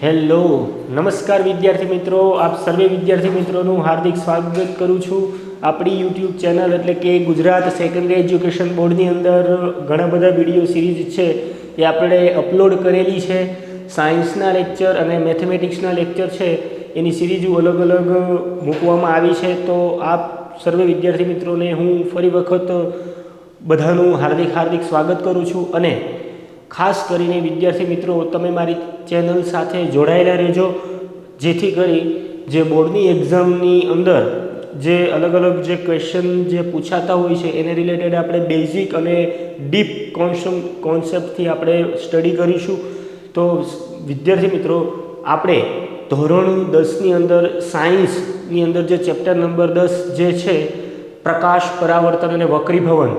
Hello નમસ્કાર વિદ્યાર્થી મિત્રો, આપ સર્વે વિદ્યાર્થી મિત્રોનું હાર્દિક સ્વાગત કરું છું આપણી યુટ્યુબ ચેનલ એટલે કે ગુજરાત સેકન્ડરી એજ્યુકેશન બોર્ડની અંદર ઘણા બધા વિડીયો સિરીઝ છે એ આપણે અપલોડ કરેલી છે. સાયન્સના લેક્ચર અને મેથેમેટિક્સના લેક્ચર છે એની સિરીઝો અલગ અલગ મૂકવામાં આવી છે. તો આપ સર્વે વિદ્યાર્થી મિત્રોને હું ફરી વખત બધાનું હાર્દિક સ્વાગત કરું છું અને ખાસ કરીને વિદ્યાર્થી મિત્રો તમે મારી ચેનલ સાથે જોડાયેલા રહેજો, જેથી કરી જે બોર્ડની એક્ઝામની અંદર જે અલગ અલગ જે ક્વેશ્ચન જે પૂછાતા હોય છે એને રિલેટેડ આપણે બેઝિક અને ડીપ કોન્સેપ્ટથી આપણે સ્ટડી કરીશું. તો વિદ્યાર્થી મિત્રો આપણે ધોરણ 10ની અંદર સાયન્સની અંદર જે ચેપ્ટર નંબર 10 જે છે પ્રકાશ, પરાવર્તન અને વક્રીભવન,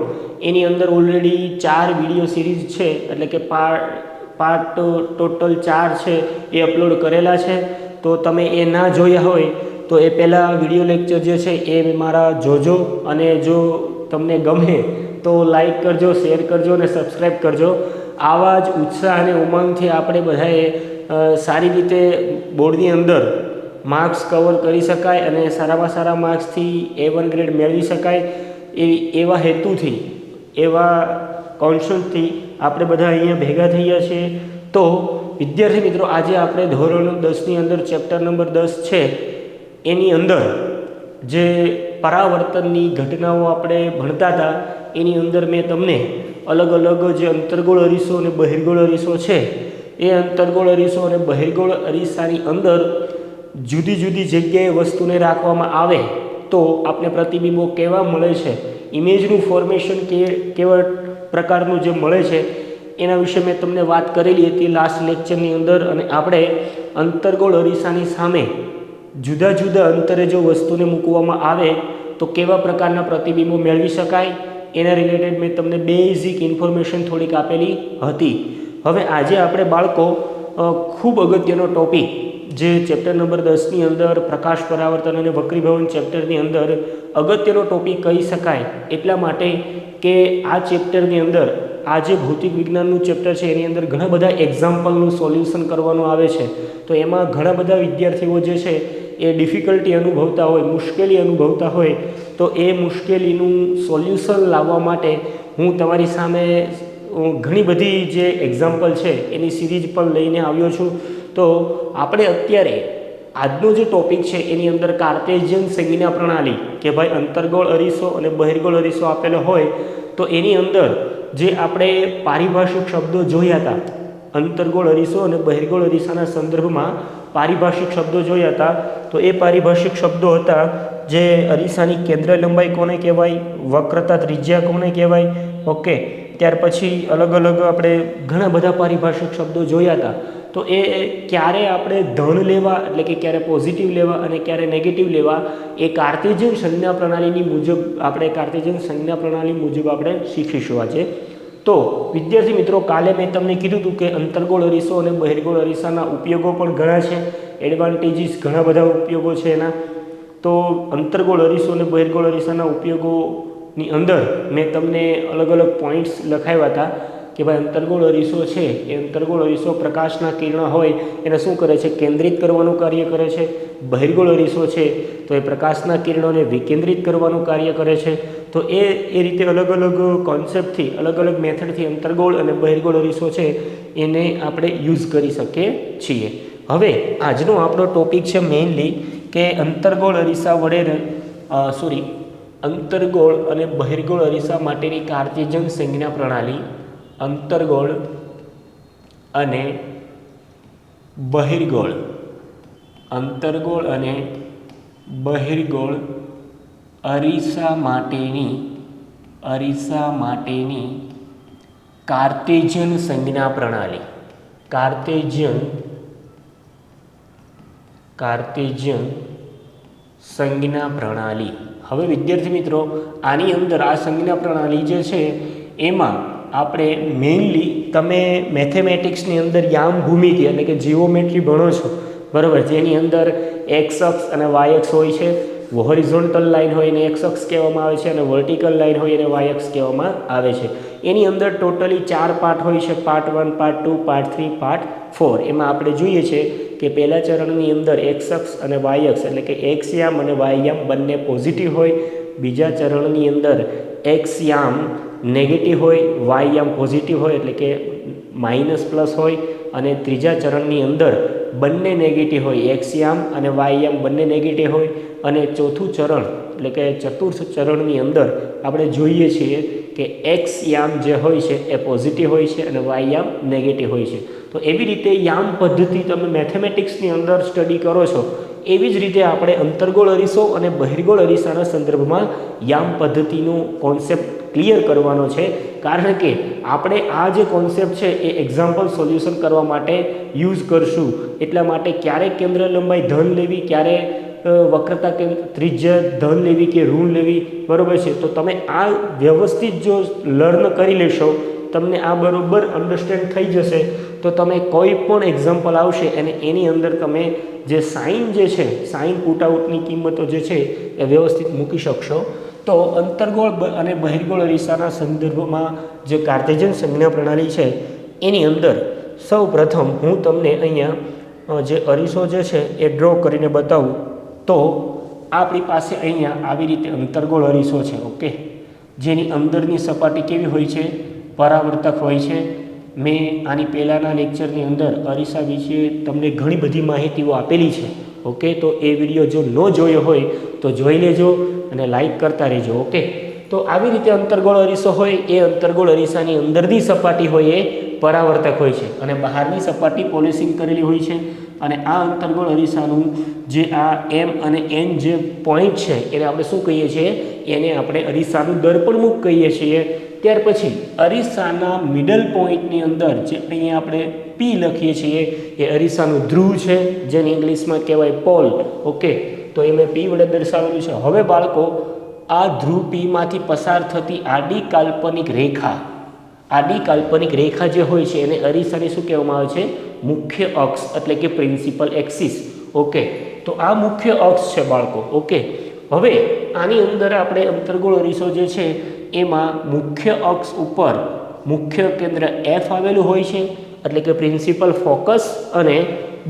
એની અંદર ઓલરેડી 4 વિડીયો સિરીઝ છે એટલે કે પાર્ટ ટોટલ 4 છે એ અપલોડ કરેલા છે. તો તમે એ ના જોયા હોય તો એ પહેલાં વિડીયો લેક્ચર જે છે એ મારા જોજો, અને જો તમને ગમે તો લાઈક કરજો, શેર કરજો અને સબસ્ક્રાઈબ કરજો. આવા જ ઉત્સાહ અને ઉમંગથી આપણે બધાએ સારી રીતે બોર્ડની અંદર માર્ક્સ કવર કરી શકાય અને સારામાં સારા માર્ક્સથી A1 ગ્રેડ મેળવી શકાય એવા હેતુથી, એવા કોન્સેપ્ટથી આપણે બધા અહીંયા ભેગા થયા છીએ. તો વિદ્યાર્થી મિત્રો આજે આપણે ધોરણ 10ની અંદર ચેપ્ટર નંબર 10 છે એની અંદર જે પરાવર્તનની ઘટનાઓ આપણે ભણતા હતા એની અંદર મેં તમને અલગ અલગ જે અંતર્ગોળ અરીસો અને બહિર્ગોળ અરીસો છે એ અંતર્ગોળ અરીસો અને બહિર્ગોળ અરીસાની અંદર જુદી જુદી જગ્યાએ વસ્તુને રાખવામાં આવે તો આપણે પ્રતિબિંબો કેવા મળે છે, ઇમેજનું ફોર્મેશન કેવા પ્રકારનું જે મળે છે એના વિશે મેં તમને વાત કરેલી હતી લાસ્ટ લેક્ચરની અંદર. અને આપણે અંતર્ગોળ અરીસાની સામે જુદા જુદા અંતરે જો વસ્તુને મૂકવામાં આવે તો કેવા પ્રકારના પ્રતિબિંબો મેળવી શકાય એના રિલેટેડ મેં તમને બેઝિક ઇન્ફોર્મેશન થોડીક આપેલી હતી. હવે આજે આપણે બાળકો ખૂબ અગત્યનો ટોપિક જે ચેપ્ટર નંબર 10ની અંદર પ્રકાશ, પરાવર્તન અને વક્રીભવન ચેપ્ટરની અંદર અગત્યનો ટોપિક કહી શકાય એટલા માટે કે આ ચેપ્ટરની અંદર આ જે ભૌતિક વિજ્ઞાનનું ચેપ્ટર છે એની અંદર ઘણા બધા એક્ઝામ્પલનું સોલ્યુશન કરવાનું આવે છે. તો એમાં ઘણા બધા વિદ્યાર્થીઓ જે છે એ ડિફિકલ્ટી અનુભવતા હોય, મુશ્કેલી અનુભવતા હોય, તો એ મુશ્કેલીનું સોલ્યુશન લાવવા માટે હું તમારી સામે ઘણી બધી જે એક્ઝામ્પલ છે એની સિરીઝ પણ લઈને આવ્યો છું. તો આપણે અત્યારે આજનો જે ટોપિક છે એની અંદર કાર્ટેશિયન સંજ્ઞા પ્રણાલી, કે ભાઈ અંતર્ગોળ અરીસો અને બહિર્ગોળ અરીસો આપેલો હોય તો એની અંદર જે આપણે પારિભાષિક શબ્દો જોયા હતા, અંતર્ગોળ અરીસો અને બહિર્ગોળ અરીસાના સંદર્ભમાં પારિભાષિક શબ્દો જોયા હતા. તો એ પારિભાષિક શબ્દો હતા જે અરીસાની કેન્દ્ર લંબાઈ કોને કહેવાય, વક્રતા ત્રિજ્યા કોને કહેવાય, ઓકે. ત્યાર પછી અલગ અલગ આપણે ઘણા બધા પારિભાષિક શબ્દો જોયા હતા. તો એ ક્યારે આપણે ધન લેવા એટલે કે ક્યારે પોઝિટિવ લેવા અને ક્યારે નેગેટિવ લેવા એ કાર્ટેશિયન સંજ્ઞા પ્રણાલીની મુજબ આપણે શીખીશું આજે. તો વિદ્યાર્થી મિત્રો કાલે મેં તમને કીધું હતું કે અંતર્ગોળ અરીસો અને બહિર્ગોળ અરીસાના ઉપયોગો પણ ઘણા છે, એડવાન્ટેજીસ ઘણા બધા ઉપયોગો છે એના. તો અંતર્ગોળ અરીસો અને બહિર્ગોળ અરીસાના ઉપયોગોની અંદર મેં તમને અલગ અલગ પોઈન્ટ્સ લખાવ્યા હતા કે ભાઈ અંતર્ગોળ અરીસો છે એ અંતર્ગોળ અરીસો પ્રકાશના કિરણ હોય એને શું કરે છે, કેન્દ્રિત કરવાનું કાર્ય કરે છે. બહિર્ગોળ અરીસો છે તો એ પ્રકાશના કિરણોને વિકેન્દ્રિત કરવાનું કાર્ય કરે છે. તો એ રીતે અલગ અલગ કોન્સેપ્ટથી, અલગ અલગ મેથડથી અંતર્ગોળ અને બહિર્ગોળ અરીસો છે એને આપણે યુઝ કરી શકીએ છીએ. હવે આજનો આપણો ટોપિક છે મેઇનલી કે અંતર્ગોળ અને બહિર્ગોળ અરીસા માટેની કાર્ટેશિયન સંજ્ઞા પ્રણાલી, અંતર્ગોળ અને બહિર્ગોળ અરીસા માટેની કાર્ટેશિયન સંજ્ઞા પ્રણાલી, કાર્ટેશિયન સંજ્ઞા પ્રણાલી. હવે વિદ્યાર્થી મિત્રો આની અંદર આ સંજ્ઞા પ્રણાલી જે છે એમાં આપણે મેઇનલી તમે મેથેમેટિક્સની અંદર યામ ભૂમિતિ એટલે કે જીઓમેટ્રી ભણો છો બરાબર, જેની અંદર એક્સ અક્ષ અને વાય અક્ષ હોય છે, હોરિઝોન્ટલ લાઇન હોય એને એક્સ અક્ષ કહેવામાં આવે છે અને વર્ટિકલ લાઇન હોય એને વાય અક્ષ કહેવામાં આવે છે. એની અંદર ટોટલી 4 પાર્ટ હોય છે, પાર્ટ 1, પાર્ટ 2, પાર્ટ 3, પાર્ટ 4. એમાં આપણે જોઈએ છે કે પહેલા ચરણની અંદર એક્સ અક્ષ અને વાય અક્ષ એટલે કે એક્સ યામ અને વાય યામ બંને પોઝિટિવ હોય, બીજા ચરણની અંદર એક્સ યામ નેગેટિવ હોય, વાય યામ પોઝિટિવ હોય એટલે કે માઇનસ પ્લસ હોય, અને ત્રીજા ચરણની અંદર બંને નેગેટિવ હોય, એક્સ યામ અને વાય યામ બંને નેગેટિવ હોય, અને ચોથું ચરણ એટલે કે ચતુર્થ ચરણની અંદર આપણે જોઈએ છીએ કે એક્સ યામ જે હોય છે એ પોઝિટિવ હોય છે અને વાય યામ નેગેટિવ હોય છે. તો એવી રીતે યામ પદ્ધતિ તમે મેથેમેટિક્સની અંદર સ્ટડી કરો છો એવી જ રીતે આપણે અંતર્ગોળ અરીસો અને બહિર્ગોળ અરીસાના સંદર્ભમાં યામ પદ્ધતિનું કોન્સેપ્ટ ક્લિયર કરવાનો છે. કારણ કે આપણે આ જે કોન્સેપ્ટ છે એ એક્ઝામ્પલ સોલ્યુશન કરવા માટે યુઝ કરશું. એટલા માટે ક્યારે કેન્દ્ર લંબાઈ ધન લેવી, ક્યારે વક્રતા ત્રિજ્યા ધન લેવી કે ઋણ લેવી, બરાબર છે. તો તમે આ વ્યવસ્થિત જો લર્ન કરી લેશો, તમને આ બરાબર અન્ડરસ્ટેન્ડ થઈ જશે, તો તમે કોઈ પણ એક્ઝામ્પલ આવશે અને એની અંદર તમે જે સાઇન જે છે, સાઇન પુટઆઉટની કિંમતો જે છે એ વ્યવસ્થિત મૂકી શકશો. તો અંતર્ગોળ અને બહિર્ગોળ અરીસાના સંદર્ભમાં જે કાર્ટેશિયન સંજ્ઞા પ્રણાલી છે એની અંદર સૌ પ્રથમ હું તમને અહીંયા જે અરીસો જે છે એ ડ્રો કરીને બતાવું. તો આપણી પાસે અહીંયા આવી રીતે અંતર્ગોળ અરીસો છે, ઓકે, જેની અંદરની સપાટી કેવી હોય છે, પરાવર્તક હોય છે. મેં આની પહેલાંના લેક્ચરની અંદર અરીસા વિશે તમને ઘણી બધી માહિતીઓ આપેલી છે, ઓકે. તો એ વિડીયો જો ન જોયો હોય તો જોઈ લેજો અને લાઈક કરતા રહેજો, ઓકે. તો આવી રીતે અંતર્ગોળ અરીસો હોય, એ અંતર્ગોળ અરીસાની અંદરની સપાટી હોય એ પરાવર્તક હોય છે અને બહારની સપાટી પોલિશિંગ કરેલી હોય છે. અને આ અંતર્ગોળ અરીસાનું જે આ એમ અને એન જે પોઈન્ટ છે એને આપણે શું કહીએ છીએ, એને આપણે અરીસાનું દર્પણમુખ કહીએ છીએ. ત્યાર પછી અરીસાના મિડલ પોઈન્ટની અંદર જે અહીંયા આપણે પી લખીએ છીએ એ અરીસાનું ધ્રુવ છે, જેને ઇંગ્લિશમાં કહેવાય પોલ, ઓકે. તો એ મેં પી વડે દર્શાવેલું છે. હવે બાળકો, આ ધ્રુવ પીમાંથી પસાર થતી આડી કાલ્પનિક રેખા જે હોય છે એને અરીસાની શું કહેવામાં આવે છે, મુખ્ય અક્ષ એટલે કે પ્રિન્સિપલ એક્સિસ, ઓકે. તો આ મુખ્ય અક્ષ છે બાળકો, ઓકે. હવે આની અંદર આપણે અંતર્ગોળ અરીસો જે છે એમાં મુખ્ય અક્ષ ઉપર મુખ્ય કેન્દ્ર એફ આવેલું હોય છે એટલે કે પ્રિન્સિપલ ફોકસ, અને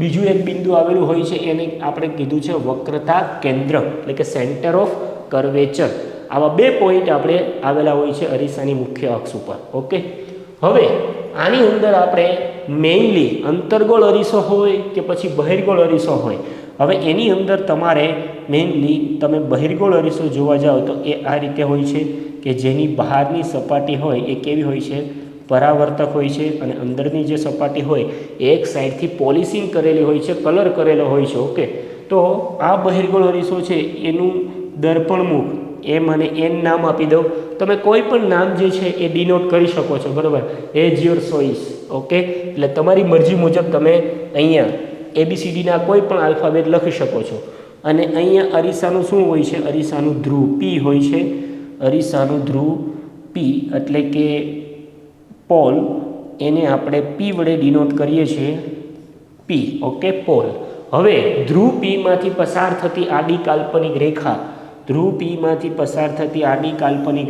બીજું એક બિંદુ આવેલું હોય છે એને આપણે કીધું છે વક્રતા કેન્દ્ર એટલે કે સેન્ટર ઓફ કર્વેચર. આવા બે પોઈન્ટ આપણે આવેલા હોય છે અરીસાની મુખ્ય અક્ષ ઉપર, ઓકે. હવે આની અંદર આપણે મેઇનલી અંતર્ગોળ અરીસો હોય કે પછી બહિર્ગોળ અરીસો હોય, હવે એની અંદર તમારે મેઇનલી તમે બહિર્ગોળ અરીસો જોવા જાઓ તો એ આ રીતે હોય છે કે જેની બહારની સપાટી હોય એ કેવી હોય છે, પરાવર્તક હોય છે, અને અંદરની જે સપાટી હોય એ એક સાઈડથી પોલિશિંગ કરેલી હોય છે, કલર કરેલો હોય છે, ઓકે. તો આ બહિર્ગોળ અરીસો છે એનું દર્પણમુખ એમ અને એન નામ આપી દો. તમે કોઈ પણ નામ જે છે એ ડિનોટ કરી શકો છો, બરાબર, એઝ યોર ચોઇસ, ઓકે. એટલે તમારી મરજી મુજબ તમે અહીંયા ABCDના કોઈ પણ આલ્ફાબેટ લખી શકો છો. અને અહીંયા અરીસાનું શું હોય છે, અરીસાનું ધ્રુવ પી હોય છે, અરીસાનું ધ્રુવ પી એટલે કે પોલ, એને આપણે પી વડે ડિનોટ કરીએ છીએ, પી, ઓકે, પોલ. હવે ધ્રુવ પીમાંથી પસાર થતી આડી કાલ્પનિક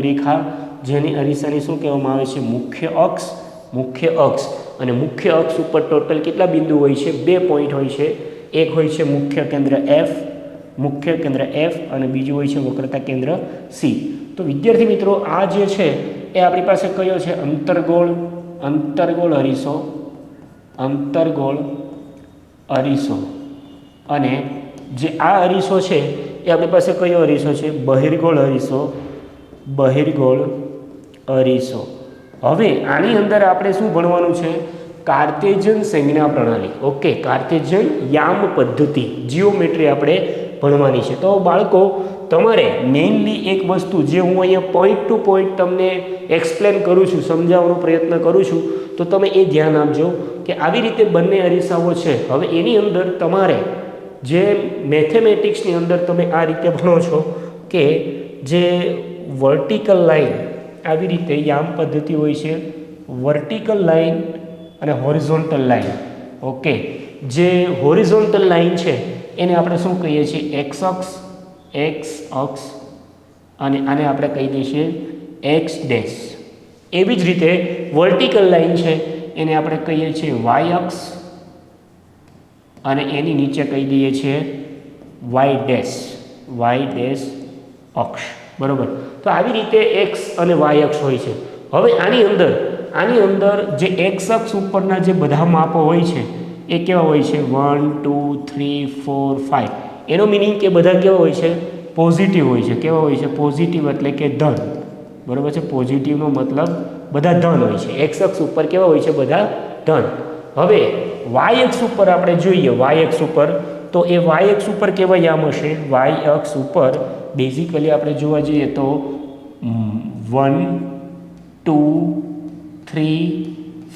રેખા, જેની અરીસાની શું કહેવામાં આવે છે, મુખ્ય અક્ષ. અને મુખ્ય અક્ષ ઉપર ટોટલ કેટલા બિંદુ હોય છે, 2 પોઈન્ટ હોય છે. એક હોય છે મુખ્ય કેન્દ્ર એફ અને બીજું હોય છે વક્રતા કેન્દ્ર સી. તો વિદ્યાર્થી મિત્રો, આ જે છે એ આપણી પાસે કયો છે, અંતર્ગોળ અરીસો. અને જે આ અરીસો છે એ આપણી પાસે કયો અરીસો છે, બહિર્ગોળ અરીસો. હવે આની અંદર આપણે શું ભણવાનું છે, કાર્ટેશિયન સંજ્ઞા પ્રણાલી, ઓકે. કાર્ટેશિયન યામ પદ્ધતિ, જીઓમેટ્રી આપણે ભણવાની છે. તો બાળકો, તમારે મેઇનલી એક વસ્તુ જે હું અહીંયા પોઈન્ટ ટુ પોઈન્ટ તમને એક્સપ્લેન કરું છું, સમજાવવાનો પ્રયત્ન કરું છું, તો તમે એ ધ્યાન આપજો કે આવી રીતે બંને અરીસાઓ છે. હવે એની અંદર તમારે જે મેથેમેટિક્સની અંદર તમે આ રીતે ભણો છો કે જે વર્ટિકલ લાઈન, આવી રીતે યામ પદ્ધતિ હોય છે, વર્ટિકલ લાઈન અને હોરિઝોન્ટલ લાઈન, ઓકે. જે હોરિઝોન્ટલ લાઈન છે એને આપણે શું કહીએ છીએ, એક્સ અક્ષ, અને આને આપણે કહી દઈશું એક્સ ડેશ. એવી જ રીતે વર્ટિકલ લાઈન છે એને આપણે કહીએ છીએ વાય અક્ષ, અને એની નીચે કહી દઈએ છીએ વાય ડેશ અક્ષ, બરાબર. તો આવી રીતે એક્સ અને વાય અક્ષ હોય છે. હવે આની અંદર જે એક્સ અક્ષ ઉપરના જે બધા માપો હોય છે એ કેવા હોય છે? 1 2 3 4 5. એનો મિનિંગ કે બધા કેવા હોય છે? પોઝિટિવ હોય છે. કેવા હોય છે? પોઝિટિવ એટલે કે ધન, બરાબર છે. પોઝિટિવનો મતલબ બધા ધન હોય છે. એક્સ અક્ષ ઉપર કેવા હોય છે? બધા ધન. હવે વાય અક્ષ ઉપર આપણે જોઈએ, વાય અક્ષ ઉપર તો એ વાય અક્ષ ઉપર કેવા યામ હશે? વાય અક્ષ ઉપર બેઝિકલી આપણે જોવા જઈએ તો 1 2 3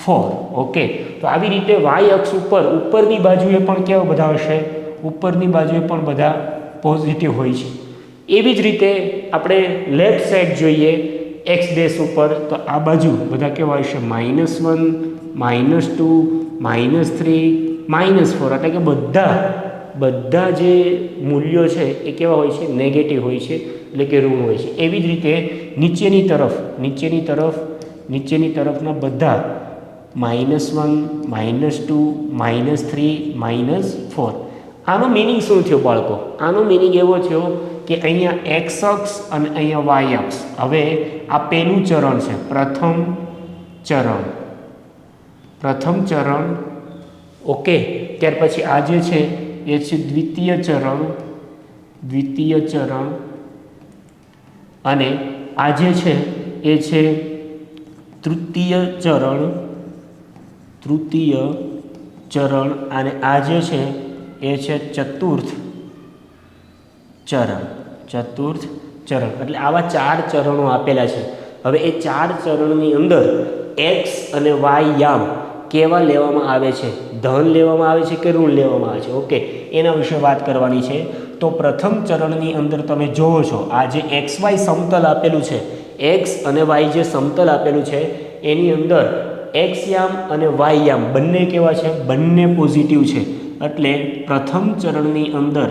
4. ઓકે, તો આવી રીતે વાય અક્ષ ઉપરની બાજુએ પણ કેવા બધા હશે? ઉપરની બાજુએ પણ બધા પોઝિટિવ હોય છે. એવી જ રીતે આપણે લેફ્ટ સાઈડ જોઈએ એક્સ ડેશ ઉપર તો આ બાજુ બધા કેવા હશે? -1 -2 -3 -4. એટલે કે બધા જે મૂલ્યો છે એ કેવા હોય છે? નેગેટિવ હોય છે, એટલે કે ઋણ હોય છે. એવી જ રીતે નીચેની તરફના બધા -1 -2 -3 -4. આનો મિનિંગ શું થયો બાળકો? આનો મિનિંગ એવો થયો કે અહીંયા એક્સ અક્ષ અને અહીંયા વાય અક્ષ. હવે આ પહેલું ચરણ છે, પ્રથમ ચરણ. ઓકે, ત્યાર પછી આ જે છે એ છે દ્વિતીય ચરણ અને આ જે છે એ છે તૃતીય ચરણ અને આ જે છે એ છે ચતુર્થ ચરણ. એટલે આવા 4 ચરણો આપેલા છે. હવે એ 4 ચરણની અંદર એક્સ અને વાય યામ કેવા લેવામાં આવે છે? ધન લેવામાં આવે છે કે ઋણ લેવામાં આવે છે? ઓકે, એના વિશે વાત કરવાની છે. તો પ્રથમ ચરણની અંદર તમે જોવો છો આ જે એક્સ વાય સમતલ આપેલું છે, એક્સ અને વાય જે સમતલ આપેલું છે એની અંદર એક્સ યામ અને વાય યામ બંને કેવા છે? બંને પોઝિટિવ છે. એટલે પ્રથમ ચરણની અંદર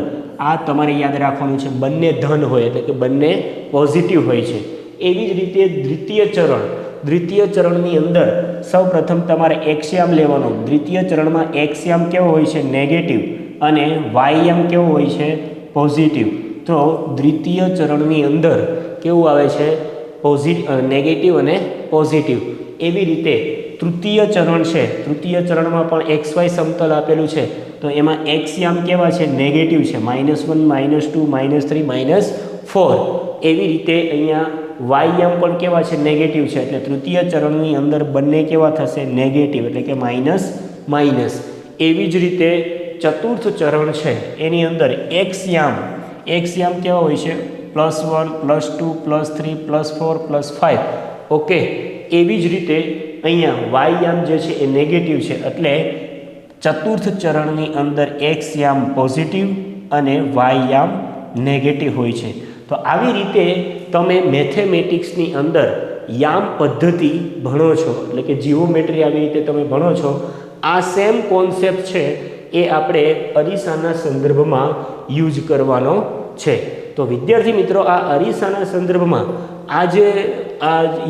આ તમારે યાદ રાખવાનું છે, બંને ધન હોય એટલે કે બંને પોઝિટિવ હોય છે. એવી જ રીતે દ્વિતીય ચરણની અંદર સૌ પ્રથમ તમારે એક્સયામ લેવાનો. દ્વિતીય ચરણમાં એક્સયામ કેવો હોય છે? નેગેટિવ અને વાયયામ કેવો હોય છે? પોઝિટિવ. તો દ્વિતીય ચરણની અંદર કેવું આવે છે? નેગેટિવ અને પોઝિટિવ. એવી રીતે તૃતીય ચરણ છે, તૃતીય ચરણમાં પણ એક્સ વાય સમતલ આપેલું છે તો એમાં એક્સયામ કેવા છે? નેગેટિવ છે, -1 -2 -3 -4. એવી રીતે અહીંયા વાયયામ પણ કેવા છે? નેગેટિવ છે. એટલે તૃતીય ચરણની અંદર બંને કેવા થશે? નેગેટિવ, એટલે કે માઇનસ. એવી જ રીતે ચતુર્થ ચરણ છે એની અંદર એક્સયામ કેવા હોય છે? +1 +2 +3 +4 +5. ઓકે, એવી જ રીતે અહીંયા વાયયામ જે છે એ નેગેટિવ છે. એટલે ચતુર્થ ચરણની અંદર એક્સયામ પોઝિટિવ અને વાયયામ નેગેટિવ હોય છે. તો આવી રીતે તમે મેથેમેટિક્સની અંદર યામ પદ્ધતિ ભણો છો, એટલે કે જીઓમેટ્રી આવી રીતે તમે ભણો છો. આ સેમ કોન્સેપ્ટ છે એ આપણે અરીસાના સંદર્ભમાં યુઝ કરવાનો છે. તો વિદ્યાર્થી મિત્રો, આ અરીસાના સંદર્ભમાં આ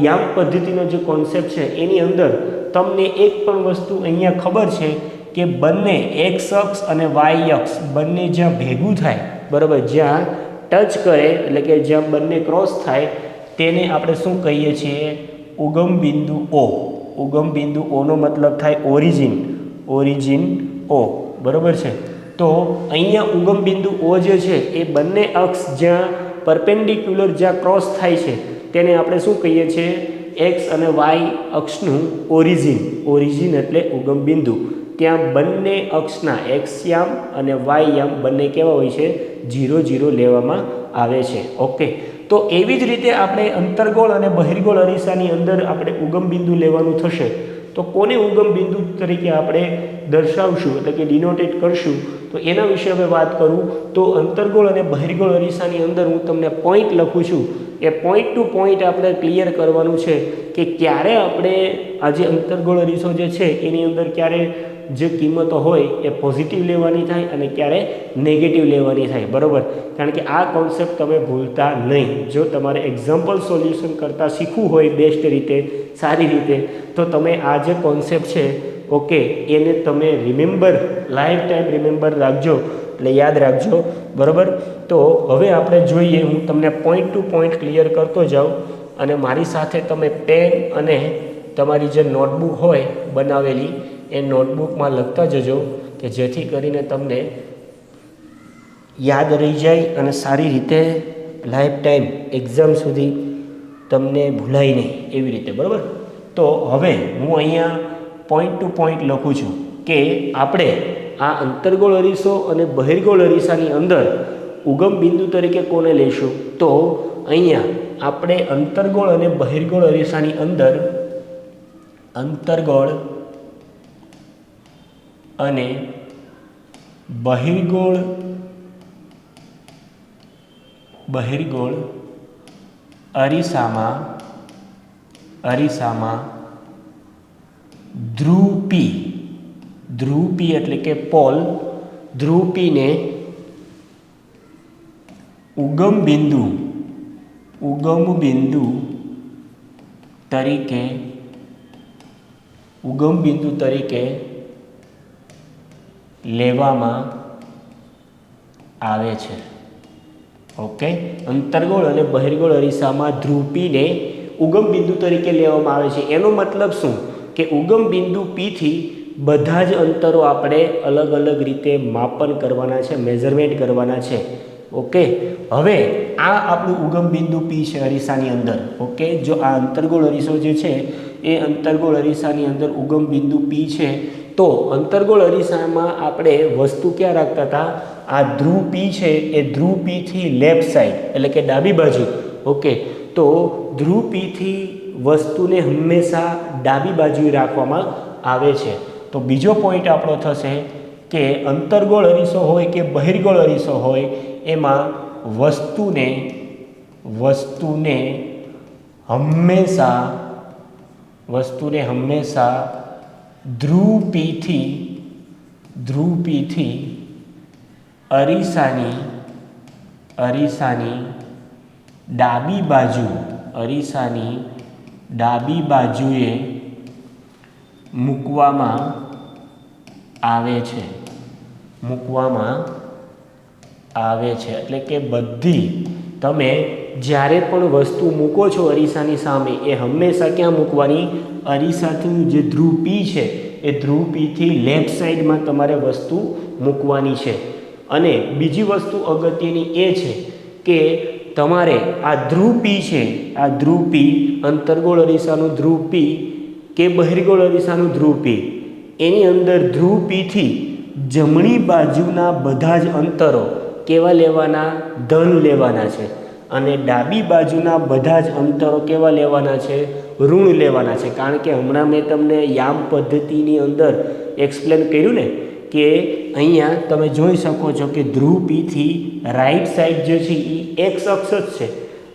યામ પદ્ધતિનો જે કોન્સેપ્ટ છે એની અંદર તમને એક પણ વસ્તુ અહીંયા ખબર છે કે બંને એક્સ અક્ષ અને વાય અક્ષ બંને જ્યાં ભેગું થાય, બરાબર, જ્યાં ટચ કરે એટલે કે જ્યાં બંને ક્રોસ થાય તેને આપણે શું કહીએ છીએ? ઉગમ બિંદુ ઓનો મતલબ થાય ઓરિજિન ઓ, બરાબર છે. તો અહીંયા ઉગમ બિંદુ ઓ જે છે એ બંને અક્ષ જ્યાં પરપેન્ડિક્યુલર જ્યાં ક્રોસ થાય છે તેને આપણે શું કહીએ છીએ? એક્સ અને વાય અક્ષનું ઓરિજિન એટલે ઉગમ બિંદુ. ત્યાં બંને અક્ષના એક્સયામ અને વાયયામ બંને કેવા હોય છે? 0 0 લેવામાં આવે છે. ઓકે, તો એવી જ રીતે આપણે અંતર્ગોળ અને બહિર્ગોળ અરીસાની અંદર આપણે ઉગમ બિંદુ લેવાનું થશે તો કોને ઉગમ બિંદુ તરીકે આપણે દર્શાવશું એટલે કે ડિનોટેટ કરશું? તો એના વિશે હવે વાત કરું તો અંતર્ગોળ અને બહિર્ગોળ અરીસાની અંદર હું તમને પોઈન્ટ લખું છું. એ પોઈન્ટ ટુ પોઈન્ટ આપણે ક્લિયર કરવાનું છે કે ક્યારે આપણે આ જે અંતર્ગોળ અરીસો જે છે એની અંદર ક્યારે જે કિંમતો હોય એ પોઝિટિવ લેવાની થાય અને ક્યારે નેગેટિવ લેવાની થાય, બરાબર. કારણ કે આ કોન્સેપ્ટ તમે ભૂલતા નહીં. જો તમારે એક્ઝામ્પલ સોલ્યુશન કરતાં શીખવું હોય બેસ્ટ રીતે, સારી રીતે, તો તમે આ જે કોન્સેપ્ટ છે ઓકે, એને તમે રિમેમ્બર, લાઈફ ટાઈમ રિમેમ્બર રાખજો, એટલે યાદ રાખજો, બરાબર. તો હવે આપણે જોઈએ, હું તમને પોઈન્ટ ટુ પોઈન્ટ ક્લિયર કરતો જાઉં અને મારી સાથે તમે પેન અને તમારી જે નોટબુક હોય બનાવેલી એ નોટબુકમાં લખતા જજો, કે જેથી કરીને તમને યાદ રહી જાય અને સારી રીતે લાઈફ ટાઈમ એક્ઝામ સુધી તમને ભૂલાય નહીં એવી રીતે, બરાબર. તો હવે હું અહીંયા પોઈન્ટ ટુ પોઈન્ટ લખું છું કે આપણે આ અંતર્ગોળ અરીસો અને બહિર્ગોળ અરીસાની અંદર ઉગમ બિંદુ તરીકે કોને લઈશું? તો અહીંયા આપણે અંતર્ગોળ અને બહિર્ગોળ અરીસાની અંદર અંતર્ગોળ અને બહિર્ગોળ અરીસામાં ધ્રુવ પી એટલે કે પોલ, ધ્રુવ પીને ઉગમ બિંદુ તરીકે લેવામાં આવે છે. ઓકે, અંતર્ગોળ અને બહિર્ગોળ અરીસામાં ધ્રુવ પીને ઉગમ બિંદુ તરીકે લેવામાં આવે છે. એનો મતલબ શું? કે ઉગમ બિંદુ પીથી બધા જ અંતરો આપણે અલગ અલગ રીતે માપન કરવાના છે, મેઝરમેન્ટ કરવાના છે. ઓકે, હવે આ આપણું ઉગમ બિંદુ પી છે અરીસાની અંદર. ઓકે, જો આ અંતર્ગોળ અરીસો જે છે એ અંતર્ગોળ અરીસાની અંદર ઉગમ બિંદુ પી છે, તો અંતર્ગોળ અરીસામાં આપણે વસ્તુ ક્યાં રાખતા હતા? આ ધ્રુવ પી છે એ ધ્રુવ પીથી લેફ્ટ સાઈડ એટલે કે ડાબી બાજુ. ઓકે, તો ધ્રુવ પીથી વસ્તુને હંમેશા ડાબી બાજુએ રાખવામાં આવે છે. તો બીજો પોઈન્ટ આપણો થશે કે અંતર્ગોળ અરીસો હોય કે બહિર્ગોળ અરીસો હોય, એમાં વસ્તુને હંમેશા ધ્રુવ પીથી અરીસાની ડાબી બાજુએ મૂકવામાં આવે છે. એટલે કે બધી તમે જ્યારે પણ વસ્તુ મૂકો છો અરીસાની સામે, એ હંમેશા ક્યાં મૂકવાની? અરીસાથી જે ધ્રુવ પી છે એ ધ્રુવ પીથી લેફ્ટ સાઈડમાં તમારે વસ્તુ મૂકવાની છે. અને બીજી વસ્તુ અગત્યની એ છે કે તમારે આ ધ્રુવ પી છે, આ ધ્રુવ પી અંતર્ગોળ અરીસાનું ધ્રુવ પી કે બહિર્ગોળ અરીસાનું ધ્રુવ પી, એની અંદર ધ્રુવ પીથી જમણી બાજુના બધા જ અંતરો કેવા લેવાના? ધન લેવાના છે. અને ડાબી બાજુના બધા જ અંતરો કેવા લેવાના છે? ઋણ લેવાના છે. કારણ કે હમણાં મેં તમને યામ પદ્ધતિની અંદર એક્સપ્લેન કર્યું ને કે અહીંયા તમે જોઈ શકો છો કે ધ્રુવ પીથી રાઈટ સાઈડ જે છે એ એક્સ અક્ષ જ છે,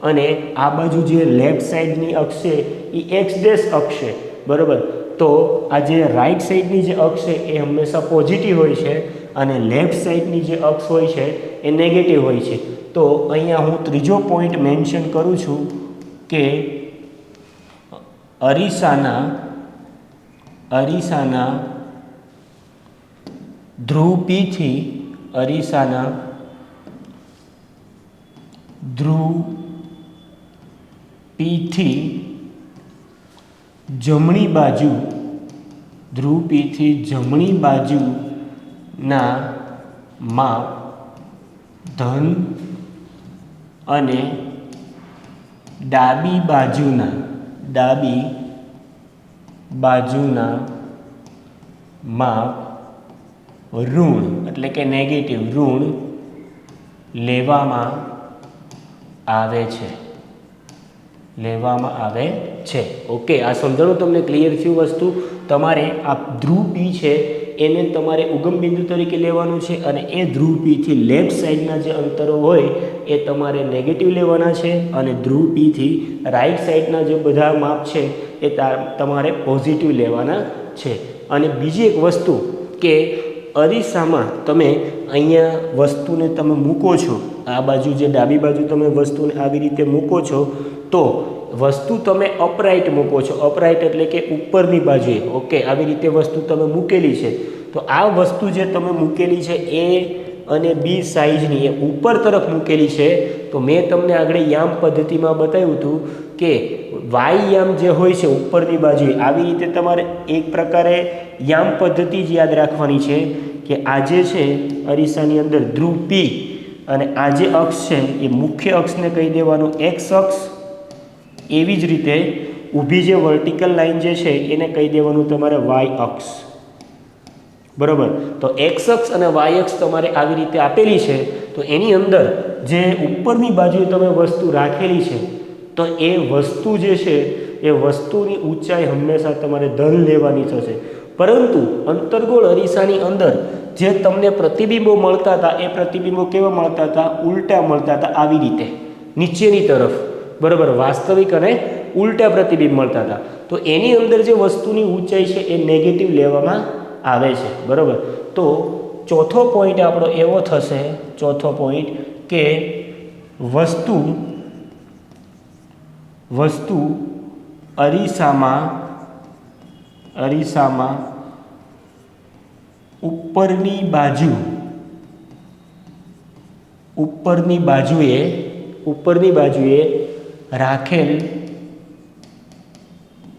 અને આ બાજુ જે લેફ્ટ સાઈડની અક્ષ છે એ એક્સ ડેશ અક્ષ છે, બરાબર. તો આ જે રાઈટ સાઈડની જે અક્ષ છે એ હંમેશા પોઝિટિવ હોય છે, અને લેફ્ટ સાઈડની જે અક્ષ હોય છે એ નેગેટિવ હોય છે. તો અહીંયા હું ત્રીજો પોઈન્ટ મેન્શન કરું છું કે અરીસાના ધ્રુવ પીથી જમણી બાજુના માપ ધન અને ડાબી બાજુના માપ ઋણ એટલે કે નેગેટિવ ઋણ લેવામાં આવે છે. ઓકે, આ સમજાણું તમને? ક્લિયર થયું વસ્તુ? તમારે આ ધ્રુવ પી છે એને તમારે ઉગમ બિંદુ તરીકે લેવાનું છે, અને એ ધ્રુવ પીથી લેફ્ટ સાઈડના જે અંતરો હોય એ તમારે નેગેટિવ લેવાના છે, અને ધ્રુવ પીથી રાઈટ સાઈડના જે બધા માપ છે એ તમારે પોઝિટિવ લેવાના છે. અને બીજી એક વસ્તુ કે અરીસામાં તમે અહીંયા વસ્તુને તમે મૂકો છો, આ બાજુ જે ડાબી બાજુ તમે વસ્તુને આવી રીતે મૂકો છો, તો વસ્તુ તમે અપરાઇટ મૂકો છો, અપરાઇટ એટલે કે ઉપરની બાજુએ, ઓકે, આવી રીતે વસ્તુ તમે મૂકેલી છે, તો આ વસ્તુ જે તમે મૂકેલી છે એ અને બી સાઇઝની એ ઉપર તરફ મૂકેલી છે, તો મેં તમને આગળ યામ પદ્ધતિમાં બતાવ્યું હતું કે વાય યામ જે હોય છે ઉપરની બાજુએ, આવી રીતે તમારે એક પ્રકારે યામ પદ્ધતિ જ યાદ રાખવાની છે કે આ જે છે અરીસાની અંદર ધ્રુવ પી અને આ જે અક્ષ છે એ મુખ્ય અક્ષને કહી દેવાનું એક્સ અક્ષ, એવી જ રીતે ઊભી જે વર્ટિકલ લાઇન જે છે એને કહી દેવાનું તમારે વાય અક્ષ, બરાબર. તો એક્સ અક્ષ અને વાય અક્ષ તમારે આવી રીતે આપેલી છે, તો એની અંદર જે ઉપરની બાજુએ તમે વસ્તુ રાખેલી છે, તો એ વસ્તુ જે છે એ વસ્તુની ઊંચાઈ હંમેશા તમારે ધન લેવાની થશે. પરંતુ અંતર્ગોળ અરીસાની અંદર જે તમને પ્રતિબિંબો મળતા હતા એ પ્રતિબિંબો કેવા મળતા હતા? ઉલટા મળતા હતા, આવી રીતે નીચેની તરફ, બરાબર, વાસ્તવિક અને ઉલટા પ્રતિબિંબ મળતા હતા. તો એની અંદર જે વસ્તુની ઊંચાઈ છે એ નેગેટિવ લેવામાં આવે છે, બરાબર. તો ચોથો પોઈન્ટ આપણો એવો થશે, ચોથો પોઈન્ટ કે વસ્તુ અરીસામાં ઉપરની બાજુએ રાખેલ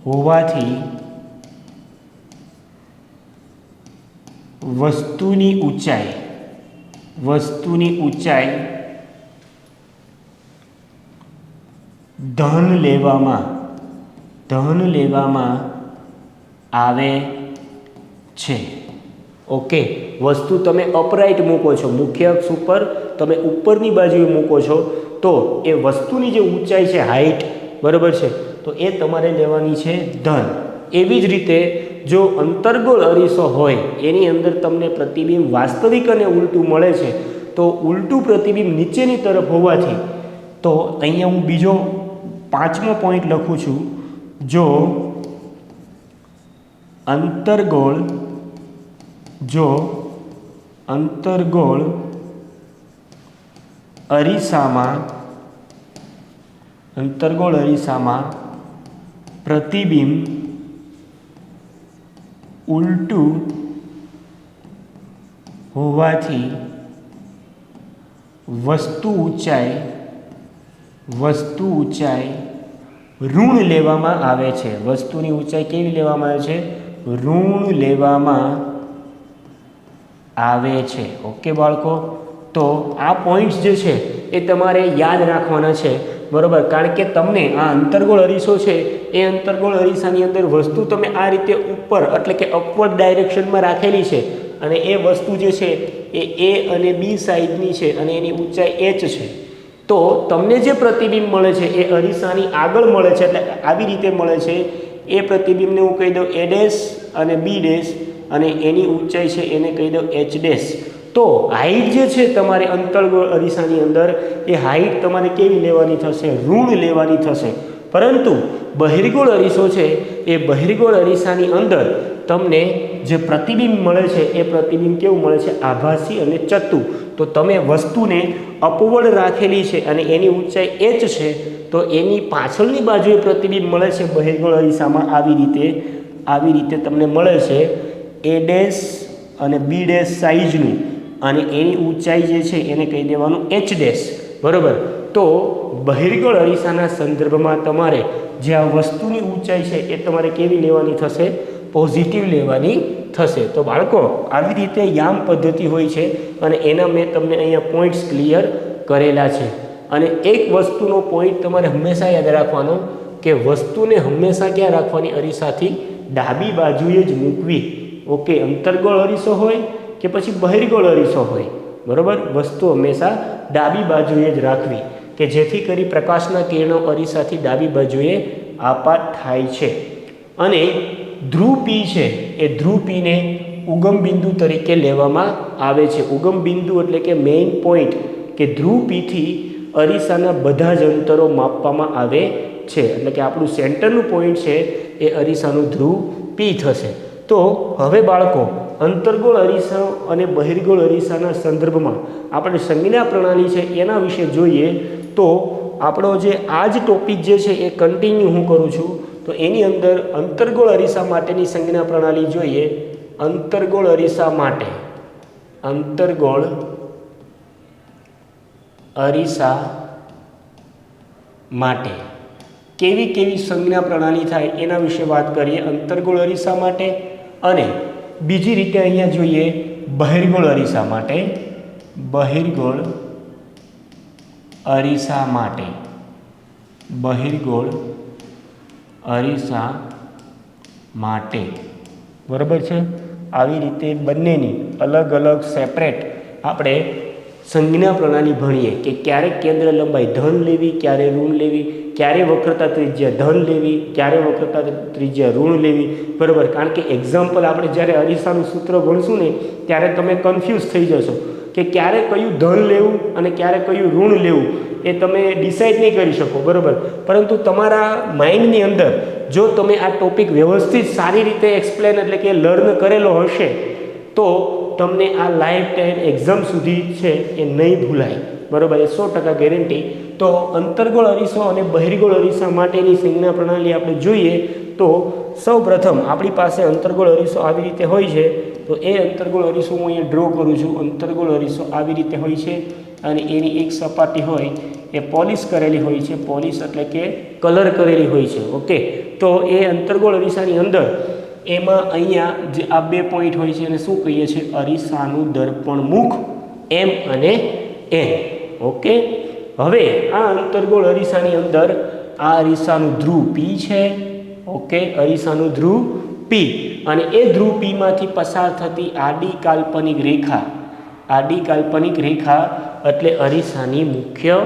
હોવાથી વસ્તુની ઊંચાઈ ધન લેવામાં આવે છે, ઓકે. વસ્તુ તમે અપરાઇટ મૂકો છો, મુખ્ય અક્ષ ઉપર તમે ઉપરની બાજુએ મૂકો છો, તો એ વસ્તુની જે ઊંચાઈ છે, હાઈટ, બરાબર છે, તો એ તમારે લેવાની છે ધન. એવી જ રીતે જો અંતર્ગોળ અરીસો હોય એની અંદર તમને પ્રતિબિંબ વાસ્તવિક અને ઉલટું મળે છે, તો ઉલટું પ્રતિબિંબ નીચેની તરફ હોવાથી, તો અહીંયા હું બીજો પાંચમો પોઈન્ટ લખું છું, જો અંતર્ગોળ અરીસામાં પ્રતિબિંબ ઉલટું હોવાથી વસ્તુ ઊંચાઈ ઋણ લેવામાં આવે છે. વસ્તુની ઊંચાઈ કેવી લેવામાં આવે છે? ઋણ લેવામાં આવે છે, ઓકે બાળકો. તો આ પોઈન્ટ્સ જે છે એ તમારે યાદ રાખવાના છે, બરાબર. કારણ કે તમને આ અંતર્ગોળ અરીસો છે એ અંતર્ગોળ અરીસાની અંદર વસ્તુ તમે આ રીતે ઉપર એટલે કે અપવર્ડ ડાયરેક્શનમાં રાખેલી છે, અને એ વસ્તુ જે છે એ એ અને બી સાઈડની છે અને એની ઊંચાઈ એચ છે. તો તમને જે પ્રતિબિંબ મળે છે એ અરીસાની આગળ મળે છે, એટલે આવી રીતે મળે છે. એ પ્રતિબિંબને હું કહી દઉં એ ડેશ અને બી ડેશ, અને એની ઊંચાઈ છે એને કહી દઉં એચ ડેશ. તો હાઈટ જે છે તમારે અંતર્ગોળ અરીસાની અંદર એ હાઈટ તમારે કેવી લેવાની થશે? ઋણ લેવાની થશે. પરંતુ બહિર્ગોળ અરીસો છે એ બહિર્ગોળ અરીસાની અંદર તમને જે પ્રતિબિંબ મળે છે એ પ્રતિબિંબ કેવું મળે છે? આભાસી અને ચત્તુ. તો તમે વસ્તુને અપવર્ડ રાખેલી છે અને એની ઊંચાઈ એચ છે, તો એની પાછળની બાજુએ પ્રતિબિંબ મળે છે બહિર્ગોળ અરીસામાં આવી રીતે તમને મળે છે એ ડેશ અને બી ડેશ સાઈઝનું, અને એની ઊંચાઈ જે છે એને કહી દેવાનું એચ ડેશ, બરાબર. તો બહિર્ગોળ અરીસાના સંદર્ભમાં તમારે જે આ વસ્તુની ઊંચાઈ છે એ તમારે કેવી લેવાની થશે? પોઝિટિવ લેવાની થશે. તો બાળકો આવી રીતે યામ પદ્ધતિ હોય છે, અને એના મેં તમને અહીંયા પોઈન્ટ્સ ક્લિયર કરેલા છે. અને એક વસ્તુનો પોઈન્ટ તમારે હંમેશા યાદ રાખવાનો કે વસ્તુને હંમેશા ક્યાં રાખવાની? અરીસાથી ડાબી બાજુએ જ મૂકવી, ઓકે. અંતર્ગોળ અરીસો હોય કે પછી બહિર્ગોળ અરીસો હોય, બરાબર, વસ્તુ હંમેશા ડાબી બાજુએ જ રાખવી, કે જેથી કરી પ્રકાશના કિરણો અરીસાથી ડાબી બાજુએ આપાત થાય છે. અને ધ્રુવ પી છે એ ધ્રુવ પીને ઉગમ બિંદુ તરીકે લેવામાં આવે છે. ઉગમ બિંદુ એટલે કે મેઇન પોઈન્ટ, કે ધ્રુવ પીથી અરીસાના બધા જ અંતરો માપવામાં આવે છે. એટલે કે આપણું સેન્ટરનું પોઈન્ટ છે એ અરીસાનું ધ્રુવ પી થશે. તો હવે બાળકો અંતર્ગોળ અરીસા અને બહિર્ગોળ અરીસાના સંદર્ભમાં આપણે સંજ્ઞા પ્રણાલી છે એના વિશે જોઈએ. તો આપણો જે આ જ ટોપિક જે છે એ કન્ટિન્યુ હું કરું છું. તો એની અંદર અંતર્ગોળ અરીસા માટેની સંજ્ઞા પ્રણાલી જોઈએ. અંતર્ગોળ અરીસા માટે અંતર્ગોળ અરીસા માટે કેવી કેવી સંજ્ઞા પ્રણાલી થાય એના વિશે વાત કરીએ. અંતર્ગોળ અરીસા માટે અને બીજી રીતે અહીંયા જોઈએ બહિર્ગોળ અરીસા માટે. બહિર્ગોળ અરીસા માટે બહિર્ગોળ અરીસા માટે બરાબર છે. આવી રીતે બંનેની અલગ અલગ સેપરેટ આપણે સંજ્ઞા પ્રણાલી ભણીએ કે ક્યારે કેન્દ્ર લંબાઈ ધન લેવી, ક્યારે ઋણ લેવી, ક્યારે વક્રતા ત્રિજ્યા ધન લેવી, ક્યારે વક્રતા ત્રિજ્યા ઋણ લેવી. બરાબર, કારણ કે એક્ઝામ્પલ આપણે જ્યારે અરીસાનું સૂત્ર ભણશું ને ત્યારે તમે કન્ફ્યુઝ થઈ જશો કે ક્યારે કયું ધન લેવું અને ક્યારે કયું ઋણ લેવું એ તમે ડિસાઇડ નહીં કરી શકો. બરાબર, પરંતુ તમારા માઇન્ડની અંદર જો તમે આ ટોપિક વ્યવસ્થિત સારી રીતે એક્સપ્લેન એટલે કે લર્ન કરેલો હશે તો તમને આ લાઈફ ટાઈમ એક્ઝામ સુધી છે એ નહીં ભૂલાય. બરાબર, એ 100% ગેરંટી. તો અંતર્ગોળ અરીસો અને બહિર્ગોળ અરીસા માટેની સંજ્ઞા પ્રણાલી આપણે જોઈએ તો સૌ પ્રથમ આપણી પાસે અંતર્ગોળ અરીસો આવી રીતે હોય છે. તો એ અંતર્ગોળ અરીસો હું અહીંયા ડ્રો કરું છું. અંતર્ગોળ અરીસો આવી રીતે હોય છે અને એની એક સપાટી હોય એ પોલિશ કરેલી હોય છે. પોલિશ એટલે કે કલર કરેલી હોય છે. ઓકે, તો એ અંતર્ગોળ અરીસાની અંદર એમાં અહીંયા જે આ બે પોઈન્ટ હોય છે એને શું કહીએ છીએ? અરીસાનું દર્પણ મુખ એમ અને એન. ઓકે, હવે આ અંતર્ગોળ અરીસાની અંદર આ અરીસાનું ધ્રુવ પી છે. ઓકે, અરીસાનું ધ્રુવ પી અને એ ધ્રુવ પીમાંથી પસાર થતી આડી કાલ્પનિક રેખા, આડી કાલ્પનિક રેખા એટલે અરીસાની મુખ્ય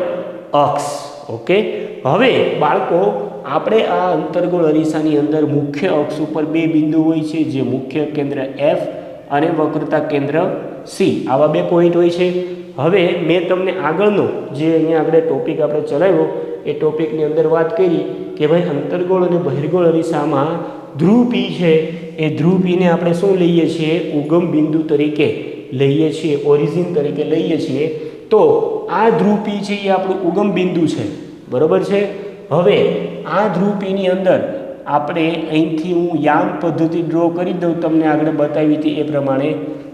અક્ષ. ઓકે, હવે બાળકો આપણે આ અંતર્ગોળ અરીસાની અંદર મુખ્ય અક્ષ ઉપર બે બિંદુ હોય છે જે મુખ્ય કેન્દ્ર F અને વક્રતા કેન્દ્ર C, આવા બે પોઈન્ટ હોય છે. હવે મેં તમને આગળનો જે અહીંયા આગળ ટોપિક આપણે ચલાવ્યો એ ટોપિકની અંદર વાત કરી કે ભાઈ અંતર્ગોળ અને બહિર્ગોળ અરીસામાં ધ્રુવ P છે એ ધ્રુવ Pને આપણે શું લઈએ છીએ? ઉગમ બિંદુ તરીકે લઈએ છીએ, ઓરિજિન તરીકે લઈએ છીએ. તો આ ધ્રુવ P છે એ આપણું ઉગમ બિંદુ છે. બરાબર છે. હવે આ ધ્રુવ Pની અંદર આપણે અહીંથી હું યામ પદ્ધતિ ડ્રો કરી દઉં, તમને આગળ બતાવી હતી એ પ્રમાણે